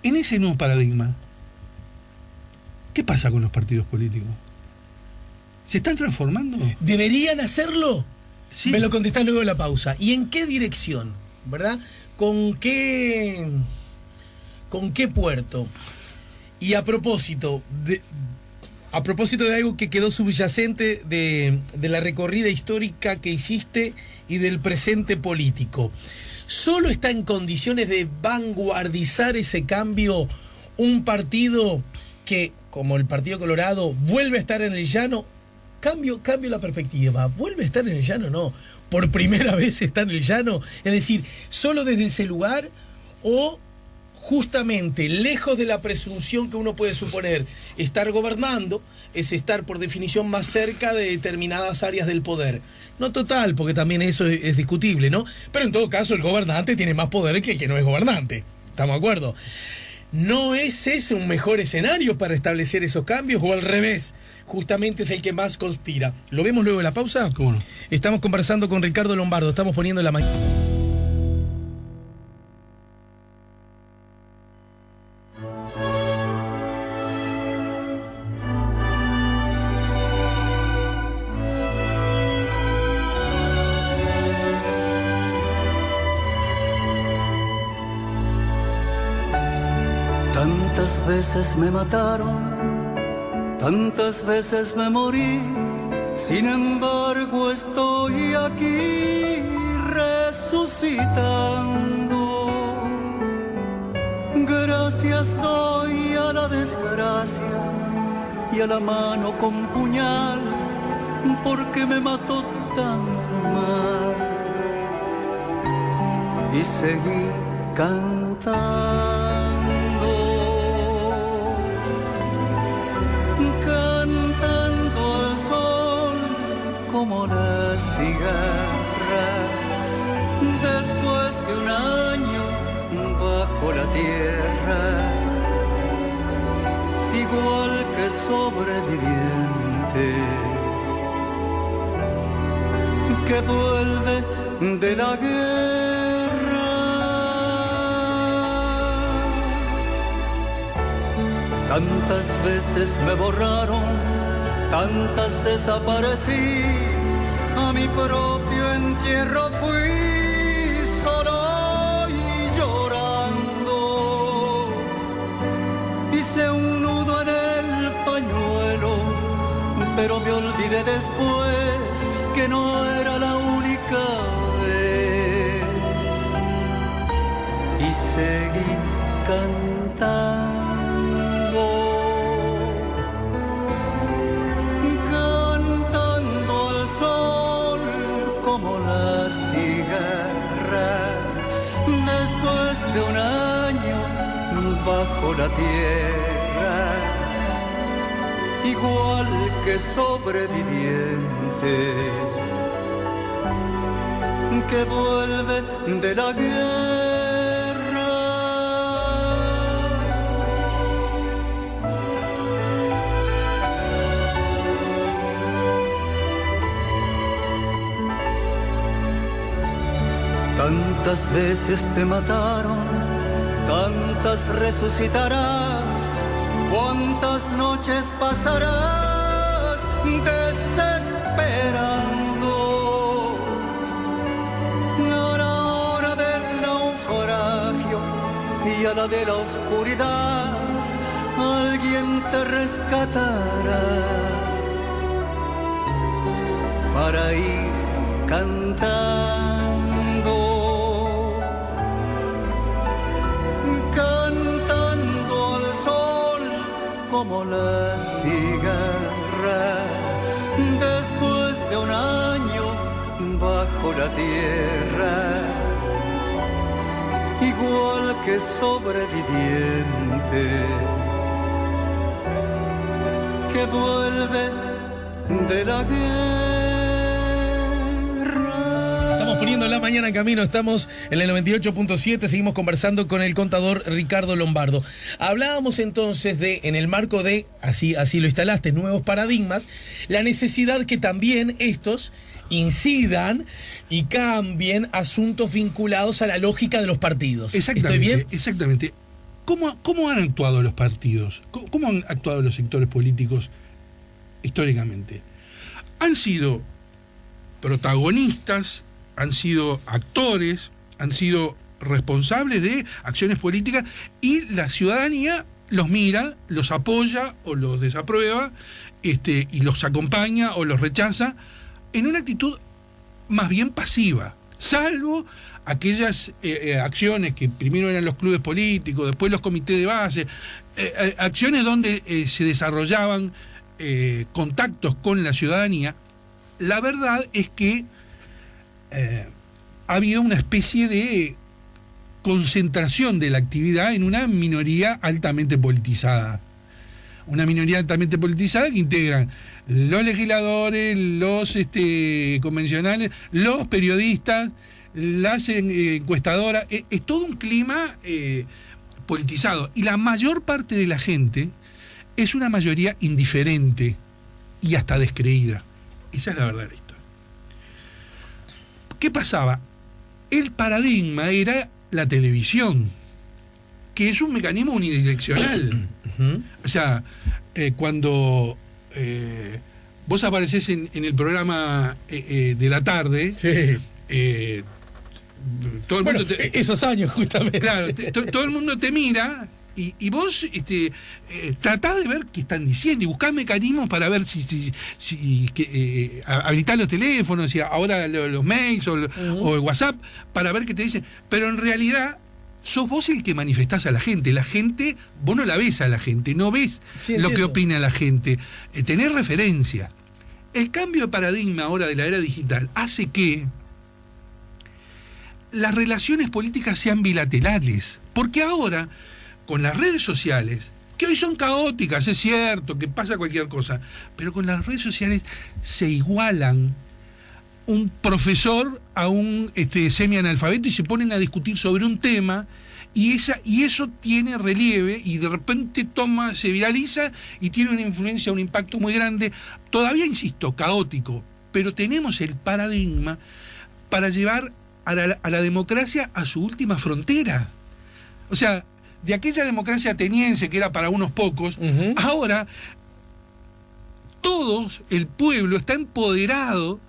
[SPEAKER 3] En ese nuevo paradigma, ¿qué pasa con los partidos políticos? ¿Se están transformando?
[SPEAKER 1] ¿Deberían hacerlo?
[SPEAKER 3] Sí.
[SPEAKER 1] Me lo contestás luego de la pausa. ¿Y en qué dirección? ¿Verdad? ¿Con qué puerto? Y a propósito de algo que quedó subyacente de la recorrida histórica que hiciste y del presente político, ¿solo está en condiciones de vanguardizar ese cambio un partido que, como el Partido Colorado, vuelve a estar en el llano? Cambio la perspectiva. ¿Vuelve a estar en el llano? No. ¿Por primera vez está en el llano? Es decir, ¿solo desde ese lugar? ¿O justamente, lejos de la presunción que uno puede suponer, estar gobernando es estar por definición más cerca de determinadas áreas del poder? No total, porque también eso es discutible, ¿no? Pero en todo caso el gobernante tiene más poder que el que no es gobernante. ¿Estamos de acuerdo? ¿No es ese un mejor escenario para establecer esos cambios? ¿O al revés? Justamente es el que más conspira. ¿Lo vemos luego de la pausa?
[SPEAKER 3] ¿Cómo no?
[SPEAKER 1] Estamos conversando con Ricardo Lombardo. Estamos poniendo la mañana.
[SPEAKER 5] Tantas veces me mataron, tantas veces me morí, sin embargo estoy aquí resucitando. Gracias doy a la desgracia y a la mano con puñal, porque me mató tan mal. Y seguí cantando. Como la cigarra, después de un año bajo la tierra, igual que sobreviviente que vuelve de la guerra. Tantas veces me borraron, tantas desaparecí, a mi propio entierro fui solo y llorando. Hice un nudo en el pañuelo, pero me olvidé después que no era la única vez. Y seguí cantando. Como la cigarra, después de un año bajo la tierra, igual que sobreviviente que vuelve de la guerra. Tantas veces te mataron, tantas resucitarás, cuántas noches pasarás desesperando. A la hora del naufragio y a la de la oscuridad, alguien te rescatará para ir cantando. Cantando al sol como la cigarra, después de un año bajo la tierra, igual que sobreviviente que vuelve de la guerra.
[SPEAKER 1] Estamos poniendo la mañana en camino, estamos en el 98.7, seguimos conversando con el contador Ricardo Lombardo. Hablábamos entonces de, en el marco de, así lo instalaste, nuevos paradigmas, la necesidad que también estos incidan y cambien asuntos vinculados a la lógica de los partidos.
[SPEAKER 3] Exactamente,
[SPEAKER 1] ¿Estoy bien?
[SPEAKER 3] Exactamente. ¿Cómo han actuado los partidos? ¿Cómo han actuado los sectores políticos históricamente? Han sido protagonistas, han sido actores, han sido responsables de acciones políticas y la ciudadanía los mira, los apoya o los desaprueba, y los acompaña o los rechaza en una actitud más bien pasiva, salvo aquellas acciones que primero eran los clubes políticos, después los comités de base, acciones donde se desarrollaban contactos con la ciudadanía. La verdad es que ha habido una especie de concentración de la actividad en una minoría altamente politizada. Una minoría altamente politizada que integran los legisladores, los convencionales, los periodistas, las encuestadoras. Es todo un clima politizado. Y la mayor parte de la gente es una mayoría indiferente y hasta descreída. Esa es la verdad de la historia. ¿Qué pasaba? El paradigma era la televisión, que es un mecanismo unidireccional. O sea, cuando vos aparecés en el programa de la tarde,
[SPEAKER 1] Sí.
[SPEAKER 3] todo el mundo
[SPEAKER 1] esos años justamente.
[SPEAKER 3] claro, todo el mundo te mira y vos tratás de ver qué están diciendo y buscás mecanismos para ver si habilitar los teléfonos y ahora los mails o el WhatsApp para ver qué te dicen, pero en realidad sos vos el que manifestás a la gente. La gente, vos no la ves a la gente, no ves lo que opina la gente, tenés referencia. El cambio de paradigma ahora de la era digital hace que las relaciones políticas sean bilaterales, porque ahora, con las redes sociales, que hoy son caóticas, es cierto, que pasa cualquier cosa, pero con las redes sociales se igualan un profesor a un semianalfabeto y se ponen a discutir sobre un tema y eso tiene relieve y de repente se viraliza y tiene una influencia, un impacto muy grande, todavía insisto, caótico, pero tenemos el paradigma para llevar a la democracia a su última frontera. O sea, de aquella democracia ateniense que era para unos pocos, ahora el pueblo está empoderado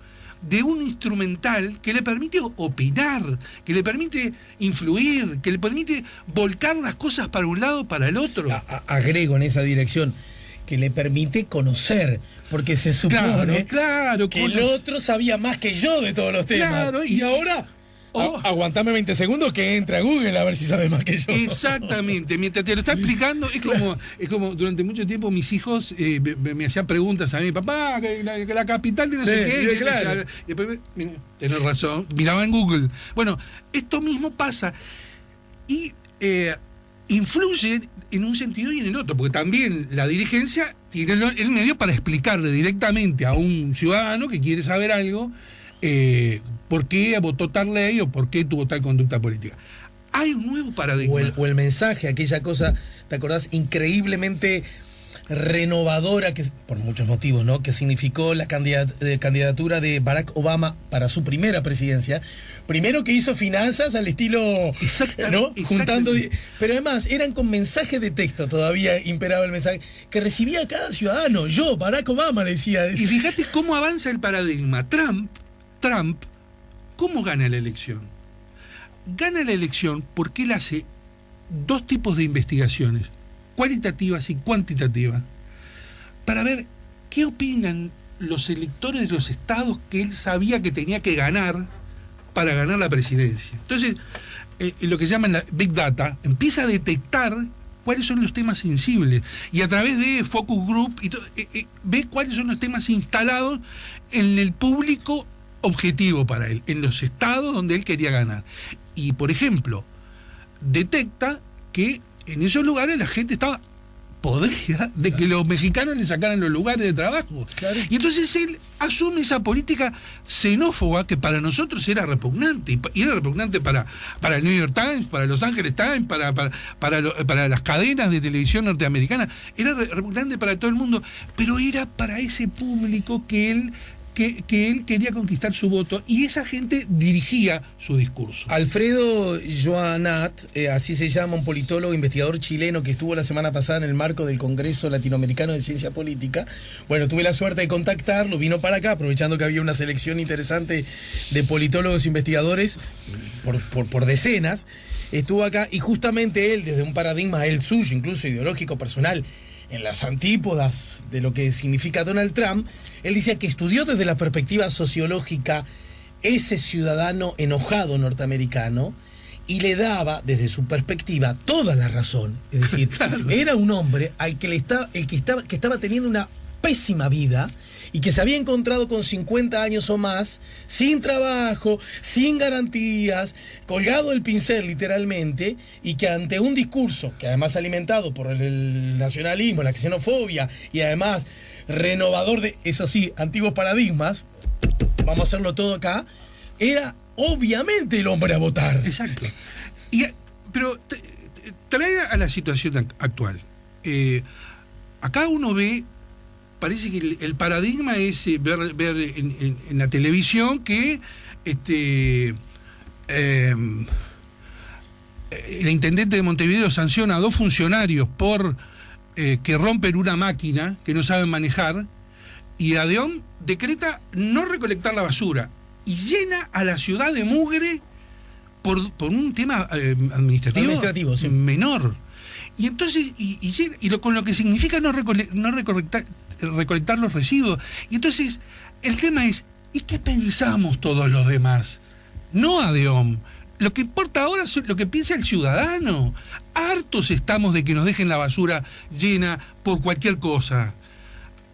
[SPEAKER 3] de un instrumental que le permite opinar, que le permite influir, que le permite volcar las cosas para un lado o para el otro.
[SPEAKER 1] Agrego en esa dirección, que le permite conocer, porque se supone
[SPEAKER 3] claro,
[SPEAKER 1] que el otro sabía más que yo de todos los temas.
[SPEAKER 3] Claro,
[SPEAKER 1] y ahora Aguantame 20 segundos que entra a Google a ver si sabe más que yo.
[SPEAKER 3] Exactamente, mientras te lo está explicando, es como durante mucho tiempo mis hijos me hacían preguntas a mí, papá, que la capital de no sé qué.
[SPEAKER 1] Sí, claro.
[SPEAKER 3] Y después, tenés razón, miraba en Google. Bueno, esto mismo pasa y influye en un sentido y en el otro, porque también la dirigencia tiene el medio para explicarle directamente a un ciudadano que quiere saber algo, por qué votó tal ley o por qué tuvo tal conducta política. Hay un nuevo paradigma.
[SPEAKER 1] O el mensaje, aquella cosa, ¿te acordás? Increíblemente renovadora, que por muchos motivos, ¿no? Que significó la candidatura de Barack Obama para su primera presidencia. Primero que hizo finanzas al estilo, ¿no? Juntando, pero además eran con mensajes de texto, todavía imperaba el mensaje que recibía cada ciudadano. Yo, Barack Obama, le decía.
[SPEAKER 3] Y fíjate cómo avanza el paradigma. Trump, ¿cómo gana la elección? Gana la elección porque él hace dos tipos de investigaciones, cualitativas y cuantitativas, para ver qué opinan los electores de los estados que él sabía que tenía que ganar para ganar la presidencia. Entonces, lo que llaman la Big Data, empieza a detectar cuáles son los temas sensibles y a través de focus group ve cuáles son los temas instalados en el público objetivo para él, en los estados donde él quería ganar. Y, por ejemplo, detecta que en esos lugares la gente estaba podrida de que los mexicanos le sacaran los lugares de trabajo. Claro. Y entonces él asume esa política xenófoba que para nosotros era repugnante. Y era repugnante para el New York Times, para Los Angeles Times, para las cadenas de televisión norteamericanas. Era repugnante para todo el mundo, pero era para ese público que él quería conquistar su voto, y esa gente dirigía su discurso.
[SPEAKER 1] Alfredo Joanat, así se llama, un politólogo, investigador chileno que estuvo la semana pasada en el marco del Congreso Latinoamericano de Ciencia Política. Bueno, tuve la suerte de contactarlo, vino para acá, aprovechando que había una selección interesante de politólogos investigadores por decenas. Estuvo acá y justamente él, desde un paradigma, el suyo, incluso ideológico, personal, en las antípodas de lo que significa Donald Trump, él decía que estudió desde la perspectiva sociológica ese ciudadano enojado norteamericano y le daba, desde su perspectiva, toda la razón. Es decir, claro, era un hombre al que estaba teniendo una pésima vida y que se había encontrado con 50 años o más, sin trabajo, sin garantías, colgado del pincel literalmente, y que ante un discurso, que además alimentado por el nacionalismo, la xenofobia, y además renovador de, eso sí, antiguos paradigmas, vamos a hacerlo todo acá, era obviamente el hombre a votar.
[SPEAKER 3] Exacto. Pero trae a la situación actual. Acá uno ve, parece que el paradigma es ver en la televisión que el intendente de Montevideo sanciona a 2 funcionarios por que rompen una máquina que no saben manejar, y ADEOM decreta no recolectar la basura y llena a la ciudad de mugre por un tema administrativo sí, menor. Y entonces, con lo que significa no recolectar los residuos. Y entonces, el tema es, ¿y qué pensamos todos los demás? No ADEOM. Lo que importa ahora es lo que piensa el ciudadano. Hartos estamos de que nos dejen la basura llena por cualquier cosa.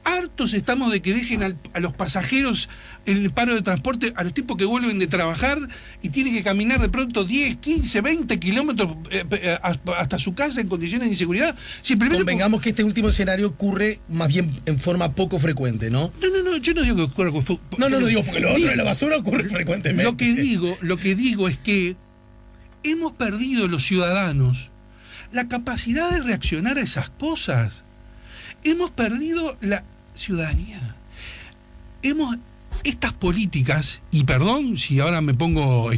[SPEAKER 3] Hartos estamos de que dejen a los pasajeros en el paro de transporte, a los tipos que vuelven de trabajar y tienen que caminar de pronto 10, 15, 20 kilómetros hasta su casa en condiciones de inseguridad. Simplemente
[SPEAKER 1] convengamos que este último escenario ocurre más bien en forma poco frecuente, ¿no?
[SPEAKER 3] No, yo no digo que ocurra.
[SPEAKER 1] No digo porque lo otro de la basura ocurre frecuentemente.
[SPEAKER 3] Lo que digo es que hemos perdido los ciudadanos la capacidad de reaccionar a esas cosas. Hemos perdido la ciudadanía. Estas políticas, y perdón si ahora me pongo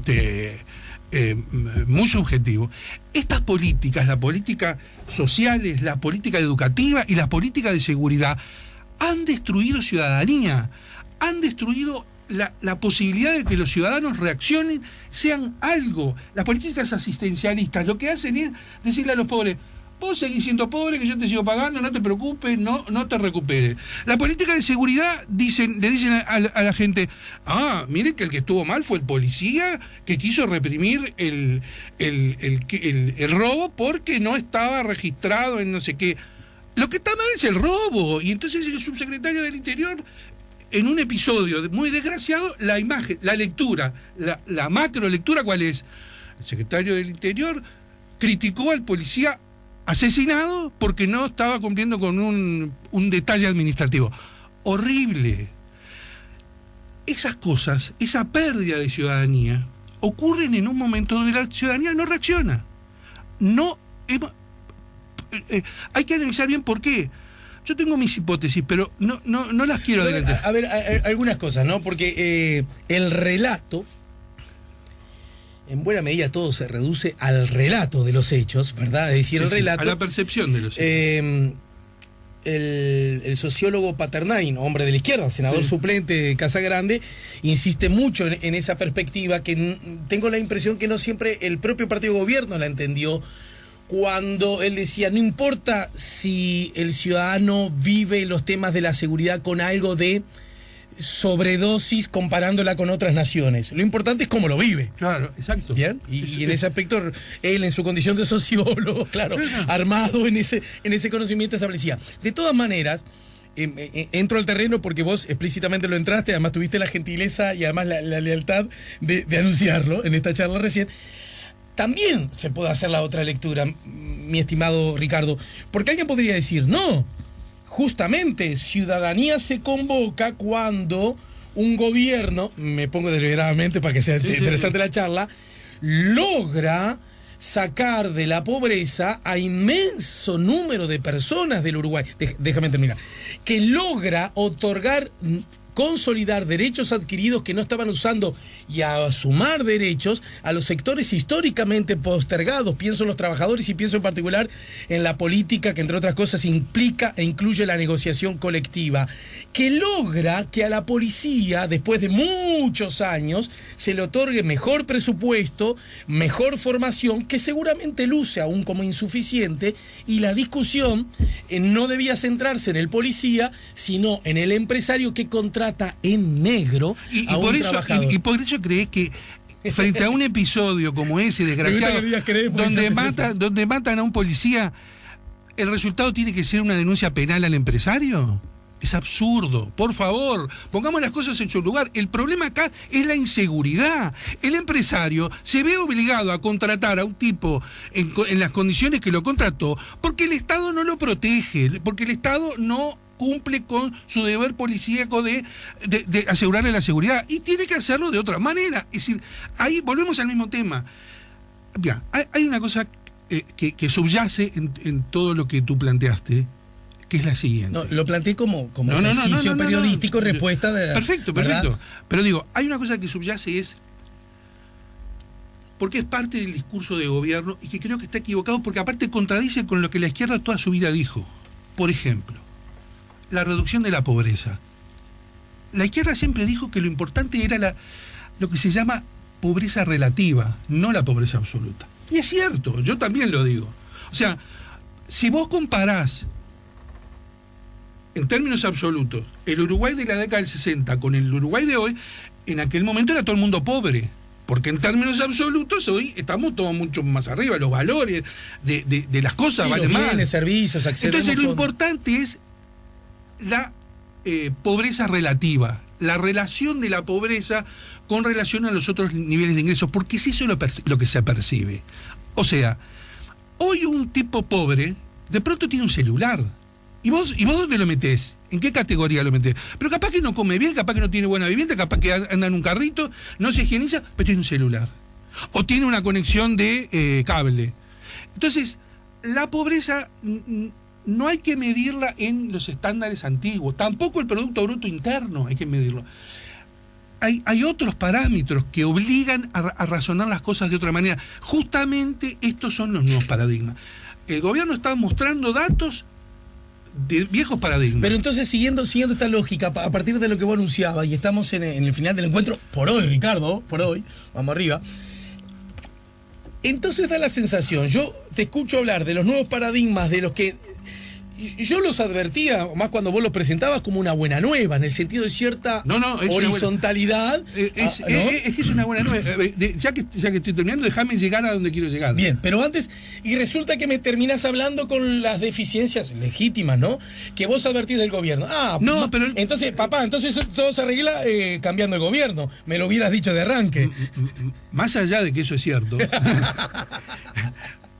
[SPEAKER 3] muy subjetivo, estas políticas, la política sociales, la política educativa y la política de seguridad, han destruido ciudadanía, han destruido la posibilidad de que los ciudadanos reaccionen, sean algo. Las políticas asistencialistas lo que hacen es decirle a los pobres, Vos seguís siendo pobre, que yo te sigo pagando, no te preocupes, no te recuperes. La política de seguridad, le dicen a la gente, miren que el que estuvo mal fue el policía que quiso reprimir el robo porque no estaba registrado en no sé qué. Lo que está mal es el robo. Y entonces el subsecretario del Interior, en un episodio muy desgraciado, la imagen, la lectura, la macro lectura, ¿cuál es? El secretario del Interior criticó al policía asesinado porque no estaba cumpliendo con un detalle administrativo. Horrible. Esas cosas, esa pérdida de ciudadanía, ocurren en un momento donde la ciudadanía no reacciona. Hay que analizar bien por qué. Yo tengo mis hipótesis, pero no las quiero adelantar.
[SPEAKER 1] A ver, algunas cosas, ¿no? Porque el relato, en buena medida todo se reduce al relato de los hechos, ¿verdad? Es decir, el relato...
[SPEAKER 3] a la percepción de los hechos.
[SPEAKER 1] El sociólogo Paternain, hombre de la izquierda, senador suplente de Casa Grande, insiste mucho en esa perspectiva que tengo la impresión que no siempre el propio partido de gobierno la entendió, cuando él decía, no importa si el ciudadano vive los temas de la seguridad con algo de sobredosis comparándola con otras naciones. Lo importante es cómo lo vive.
[SPEAKER 3] Claro, exacto.
[SPEAKER 1] ¿Bien? Y en ese aspecto, él en su condición de sociólogo, claro, armado en ese conocimiento establecía. De todas maneras, entro al terreno porque vos explícitamente lo entraste, además tuviste la gentileza y además la lealtad de anunciarlo en esta charla recién. También se puede hacer la otra lectura, mi estimado Ricardo, porque alguien podría decir, no, justamente ciudadanía se convoca cuando un gobierno, me pongo deliberadamente para que sea interesante la charla, logra sacar de la pobreza a inmenso número de personas del Uruguay, déjame terminar, que logra otorgar, consolidar derechos adquiridos que no estaban usando y a sumar derechos a los sectores históricamente postergados. Pienso en los trabajadores y pienso en particular en la política que, entre otras cosas, implica e incluye la negociación colectiva, que logra que a la policía, después de muchos años, se le otorgue mejor presupuesto, mejor formación, que seguramente luce aún como insuficiente, y la discusión no debía centrarse en el policía, sino en el empresario que contrata en negro a un trabajador.
[SPEAKER 3] Y por eso crees que frente a un episodio como ese, desgraciado, donde matan a un policía, ¿el resultado tiene que ser una denuncia penal al empresario? Es absurdo. Por favor, pongamos las cosas en su lugar. El problema acá es la inseguridad. El empresario se ve obligado a contratar a un tipo en las condiciones que lo contrató porque el Estado no lo protege, porque el Estado no cumple con su deber policíaco de asegurarle la seguridad, y tiene que hacerlo de otra manera. Es decir, ahí volvemos al mismo tema. Bien, hay una cosa que subyace en todo lo que tú planteaste, que es la siguiente.
[SPEAKER 1] No, lo planteé como ejercicio periodístico, respuesta de...
[SPEAKER 3] Perfecto. Pero digo, hay una cosa que subyace, es porque es parte del discurso de gobierno y que creo que está equivocado, porque aparte contradice con lo que la izquierda toda su vida dijo. Por ejemplo, la reducción de la pobreza. La izquierda siempre dijo que lo importante era lo que se llama pobreza relativa, no la pobreza absoluta. Y es cierto, yo también lo digo. O sea, si vos comparás en términos absolutos el Uruguay de la década del 60 con el Uruguay de hoy, en aquel momento era todo el mundo pobre. Porque en términos absolutos hoy estamos todos mucho más arriba, los valores de las cosas valen más.
[SPEAKER 1] Bienes, servicios,
[SPEAKER 3] entonces lo importante es la pobreza relativa, la relación de la pobreza con relación a los otros niveles de ingresos, porque es eso lo que se percibe. O sea, hoy un tipo pobre de pronto tiene un celular. ¿Y vos dónde lo metés? ¿En qué categoría lo metés? Pero capaz que no come bien, capaz que no tiene buena vivienda, capaz que anda en un carrito, no se higieniza, pero tiene un celular. O tiene una conexión de cable. Entonces, la pobreza no hay que medirla en los estándares antiguos. Tampoco el Producto Bruto Interno hay que medirlo. Hay otros parámetros que obligan a razonar las cosas de otra manera. Justamente estos son los nuevos paradigmas. El gobierno está mostrando datos de viejos paradigmas.
[SPEAKER 1] Pero entonces, siguiendo esta lógica, a partir de lo que vos anunciabas, y estamos en el final del encuentro, por hoy, Ricardo, por hoy, vamos arriba, Entonces da la sensación, yo te escucho hablar de los nuevos paradigmas, de los que yo los advertía, más cuando vos los presentabas, como una buena nueva, en el sentido de cierta horizontalidad.
[SPEAKER 3] Es que es una buena nueva. Ya que estoy terminando, déjame llegar a donde quiero llegar.
[SPEAKER 1] Bien, pero antes, y resulta que me terminás hablando con las deficiencias legítimas, ¿no? Que vos advertís del gobierno. Pero entonces, papá, entonces todo se arregla cambiando el gobierno. Me lo hubieras dicho de arranque.
[SPEAKER 3] Más allá de que eso es cierto.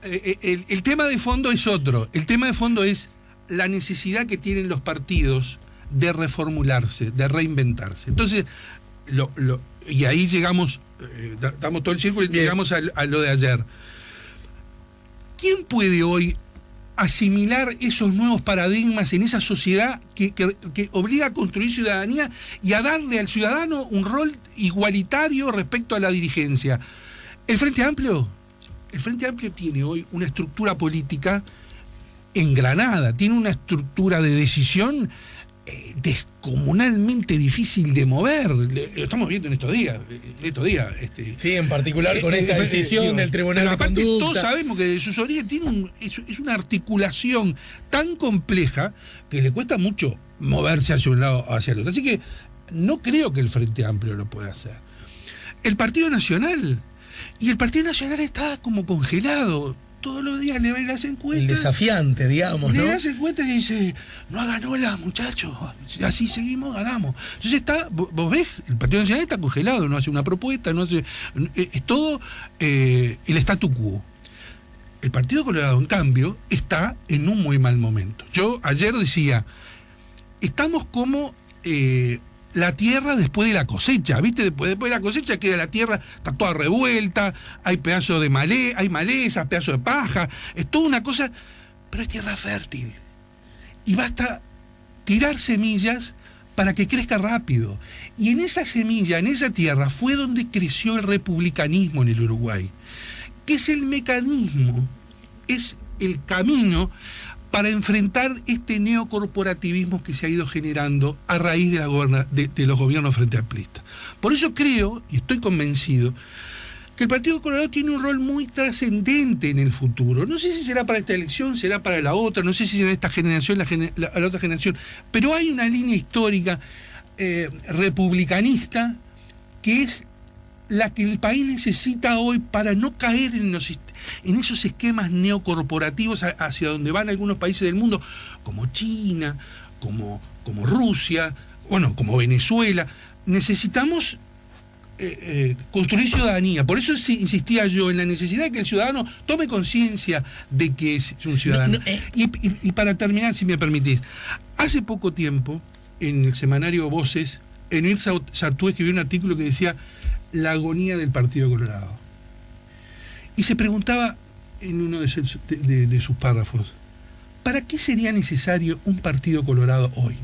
[SPEAKER 3] El tema de fondo es otro. El tema de fondo es la necesidad que tienen los partidos de reformularse, de reinventarse. Entonces, y ahí llegamos, damos todo el círculo y llegamos a lo de ayer. ¿Quién puede hoy asimilar esos nuevos paradigmas en esa sociedad que obliga a construir ciudadanía y a darle al ciudadano un rol igualitario respecto a la dirigencia? ¿El Frente Amplio? El Frente Amplio tiene hoy una estructura política engranada, tiene una estructura de decisión descomunalmente difícil de mover. Lo estamos viendo en estos días.
[SPEAKER 1] Sí, en particular con esta decisión del Tribunal de Conducta.
[SPEAKER 3] Todos sabemos que sus orígenes es una articulación tan compleja que le cuesta mucho moverse hacia un lado o hacia el otro. Así que no creo que el Frente Amplio lo pueda hacer. El Partido Nacional está como congelado. Todos los días le ven las encuestas.
[SPEAKER 1] El desafiante, digamos, ¿no?
[SPEAKER 3] Le las encuestas y dice, no hagan ola, muchachos, así seguimos, ganamos. Entonces vos ves, el Partido Nacional está congelado, no hace una propuesta, es todo el statu quo. El Partido Colorado, en cambio, está en un muy mal momento. Yo ayer decía, estamos como la tierra después de la cosecha, ¿viste? Después de la cosecha queda la tierra, está toda revuelta, hay pedazos de hay malezas, pedazos de paja, es toda una cosa, pero es tierra fértil. Y basta tirar semillas para que crezca rápido. Y en esa semilla, en esa tierra, fue donde creció el republicanismo en el Uruguay, que es el mecanismo, es el camino para enfrentar este neocorporativismo que se ha ido generando a raíz de los gobiernos frente amplistas. Por eso creo, y estoy convencido, que el Partido Colorado tiene un rol muy trascendente en el futuro. No sé si será para esta elección, será para la otra, no sé si será esta generación, la otra generación, pero hay una línea histórica republicanista que es la que el país necesita hoy para no caer en esos esquemas neocorporativos hacia donde van algunos países del mundo, como China, como Rusia, como Venezuela. Necesitamos construir ciudadanía. Por eso insistía yo en la necesidad de que el ciudadano tome conciencia de que es un ciudadano. Y para terminar, si me permitís, hace poco tiempo, en el semanario Voces, Enir Sartú escribió un artículo que decía la agonía del Partido Colorado. Y se preguntaba en uno de sus párrafos, ¿para qué sería necesario un Partido Colorado hoy?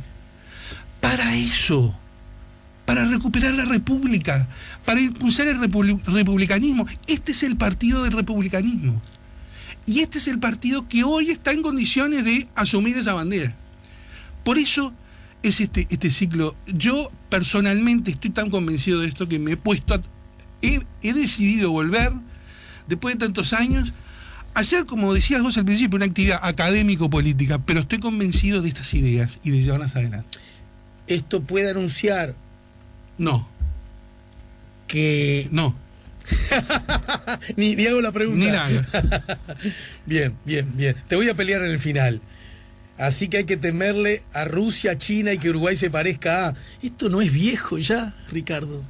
[SPEAKER 3] Para eso, para recuperar la república, para impulsar el republicanismo. Este es el partido del republicanismo. Y este es el partido que hoy está en condiciones de asumir esa bandera. Por eso es este ciclo. Yo personalmente estoy tan convencido de esto que me he puesto he decidido volver, después de tantos años, a hacer, como decías vos al principio, una actividad académico-política, pero estoy convencido de estas ideas y de llevarlas adelante.
[SPEAKER 1] ¿Esto puede anunciar?
[SPEAKER 3] No.
[SPEAKER 1] Que...
[SPEAKER 3] No.
[SPEAKER 1] ni hago la pregunta.
[SPEAKER 3] Ni nada.
[SPEAKER 1] Bien. Te voy a pelear en el final. Así que hay que temerle a Rusia, China y que Uruguay se parezca a... Esto no es viejo ya, Ricardo.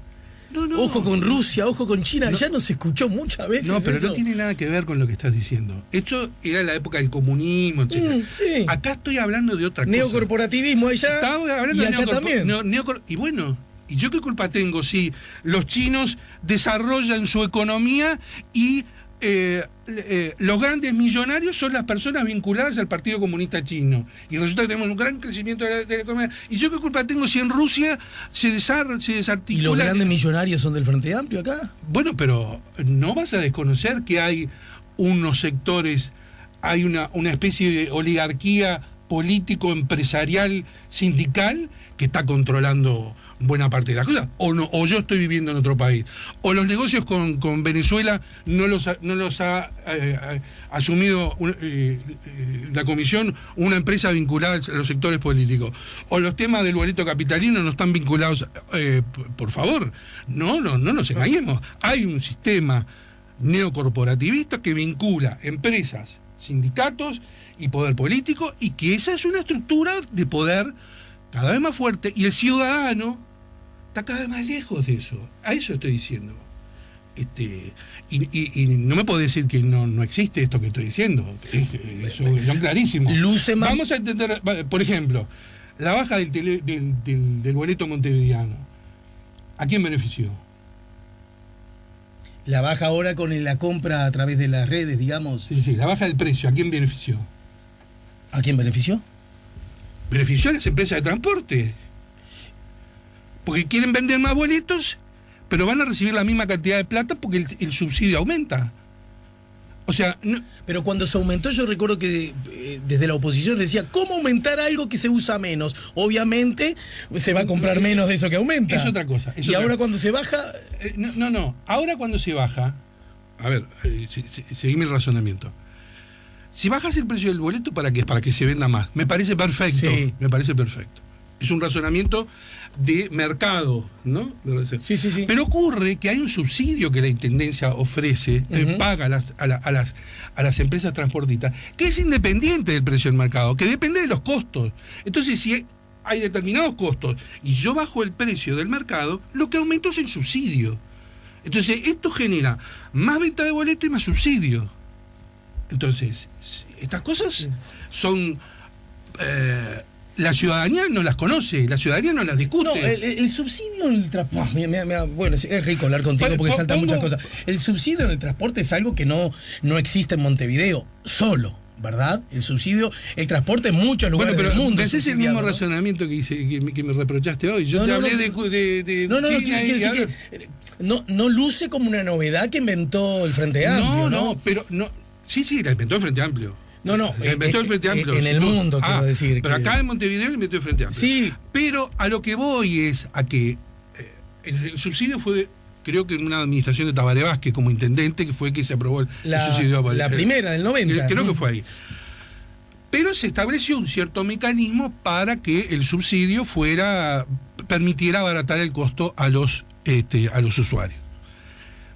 [SPEAKER 1] No. Ojo con Rusia, ojo con China. Ya nos escuchó muchas veces.
[SPEAKER 3] No, pero
[SPEAKER 1] eso.
[SPEAKER 3] No tiene nada que ver con lo que estás diciendo. Esto era la época del comunismo, etc.
[SPEAKER 1] Sí.
[SPEAKER 3] Acá estoy hablando de otra cosa.
[SPEAKER 1] Neocorporativismo allá.
[SPEAKER 3] Estaba hablando
[SPEAKER 1] y acá también.
[SPEAKER 3] Y bueno, ¿y yo qué culpa tengo si los chinos desarrollan su economía y los grandes millonarios son las personas vinculadas al Partido Comunista Chino? Y resulta que tenemos un gran crecimiento de la economía. ¿Y yo qué culpa tengo si en Rusia se desarticula?
[SPEAKER 1] ¿Y los grandes millonarios son del Frente Amplio acá?
[SPEAKER 3] Bueno, pero no vas a desconocer que hay unos sectores, hay una especie de oligarquía político, empresarial, sindical, que está controlando buena parte de las cosas, o no, o yo estoy viviendo en otro país, o los negocios con Venezuela no los ha asumido la comisión una empresa vinculada a los sectores políticos, o los temas del boleto capitalino no están vinculados, por favor, no nos engañemos, hay un sistema neocorporativista que vincula empresas, sindicatos y poder político, y que esa es una estructura de poder cada vez más fuerte, y el ciudadano está cada vez más lejos de eso. A eso estoy diciendo. Y no me puedo decir que no existe esto que estoy diciendo. Eso es clarísimo. Vamos a entender, por ejemplo, la baja del boleto montevideano. ¿A quién benefició?
[SPEAKER 1] La baja ahora con la compra a través de las redes, digamos.
[SPEAKER 3] Sí, la baja del precio. ¿A quién benefició?
[SPEAKER 1] ¿A quién benefició?
[SPEAKER 3] Benefició a las empresas de transporte. Porque quieren vender más boletos, pero van a recibir la misma cantidad de plata porque el subsidio aumenta. O sea... No...
[SPEAKER 1] Pero cuando se aumentó, yo recuerdo que desde la oposición decía, ¿cómo aumentar algo que se usa menos? Obviamente se va a comprar menos de eso que aumenta.
[SPEAKER 3] Es otra cosa.
[SPEAKER 1] Y ahora cuando se baja...
[SPEAKER 3] No. Ahora cuando se baja... A ver, seguime el razonamiento. Si bajas el precio del boleto, ¿para qué? Para que se venda más. Me parece perfecto. Sí. Me parece perfecto. Es un razonamiento de mercado, ¿no?
[SPEAKER 1] Sí.
[SPEAKER 3] Pero ocurre que hay un subsidio que la Intendencia ofrece, paga a las empresas transportistas, que es independiente del precio del mercado, que depende de los costos. Entonces, si hay determinados costos y yo bajo el precio del mercado, lo que aumento es el subsidio. Entonces, esto genera más venta de boleto y más subsidio. Entonces, estas cosas son... la ciudadanía no las conoce, la ciudadanía no las discute.
[SPEAKER 1] No, el subsidio en el transporte... Bueno, es rico hablar contigo porque saltan muchas cosas. El subsidio en el transporte es algo que no existe en Montevideo solo, ¿verdad? El subsidio, el transporte en muchos lugares del mundo.
[SPEAKER 3] Ese es el mismo razonamiento que me reprochaste hoy. Yo te hablé de
[SPEAKER 1] China y... No luce como una novedad que inventó el Frente Amplio, ¿no?
[SPEAKER 3] Pero no... Sí, la inventó el Frente Amplio.
[SPEAKER 1] No,
[SPEAKER 3] la inventó el Frente Amplio.
[SPEAKER 1] En el mundo, quiero decir.
[SPEAKER 3] Pero acá en Montevideo lo inventó el Frente Amplio.
[SPEAKER 1] Sí.
[SPEAKER 3] Pero a lo que voy es a que el subsidio fue, creo que en una administración de Tabaré Vázquez como intendente, que fue que se aprobó el subsidio.
[SPEAKER 1] La primera, del 90.
[SPEAKER 3] Creo que fue ahí. Pero se estableció un cierto mecanismo para que el subsidio permitiera abaratar el costo a los usuarios.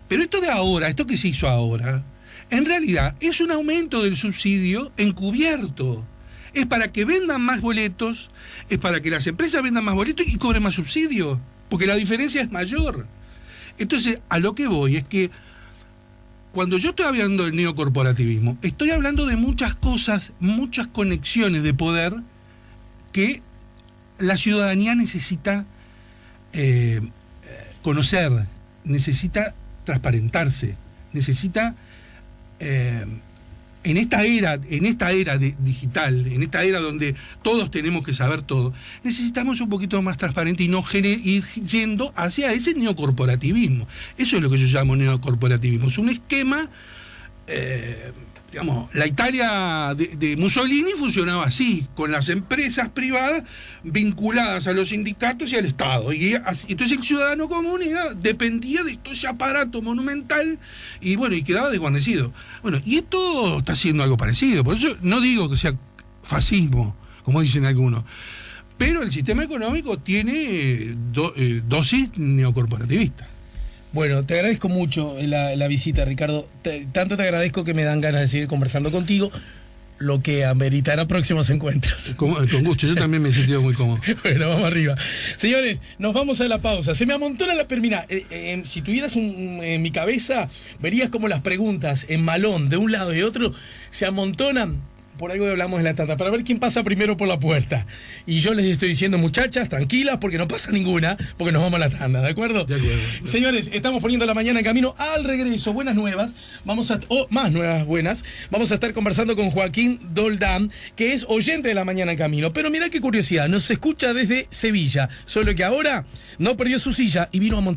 [SPEAKER 3] Pero esto que se hizo ahora, en realidad es un aumento del subsidio encubierto. Es para que vendan más boletos, es para que las empresas vendan más boletos y cobren más subsidio, porque la diferencia es mayor. Entonces, a lo que voy es que cuando yo estoy hablando del neocorporativismo, estoy hablando de muchas cosas, muchas conexiones de poder que la ciudadanía necesita conocer, necesita transparentarse, necesita... en esta era digital, en esta era donde todos tenemos que saber todo, necesitamos un poquito más transparente y no ir yendo hacia ese neocorporativismo. Eso es lo que yo llamo neocorporativismo. Es un esquema, digamos, la Italia de Mussolini funcionaba así, con las empresas privadas vinculadas a los sindicatos y al Estado. Y entonces el ciudadano común dependía de todo ese aparato monumental y quedaba desguarnecido. Bueno, y esto está haciendo algo parecido. Por eso no digo que sea fascismo, como dicen algunos. Pero el sistema económico tiene dosis neocorporativista.
[SPEAKER 1] Bueno, te agradezco mucho la visita, Ricardo. Tanto te agradezco que me dan ganas de seguir conversando contigo, lo que ameritará próximos encuentros.
[SPEAKER 3] Con gusto, yo también me he sentido muy cómodo.
[SPEAKER 1] Bueno, vamos arriba. Señores, nos vamos a la pausa. Se me amontona la permina. Si tuvieras en mi cabeza, verías como las preguntas en malón, de un lado y de otro, se amontonan. Por algo hablamos en la tanda, para ver quién pasa primero por la puerta. Y yo les estoy diciendo, muchachas, tranquilas, porque no pasa ninguna, porque nos vamos a la tanda, ¿de acuerdo?
[SPEAKER 3] De acuerdo.
[SPEAKER 1] Señores, estamos poniendo la mañana en camino al regreso. Buenas nuevas, más nuevas buenas. Vamos a estar conversando con Joaquín Doldán, que es oyente de la mañana en camino. Pero mirá qué curiosidad, nos escucha desde Sevilla, solo que ahora no perdió su silla y vino a montar.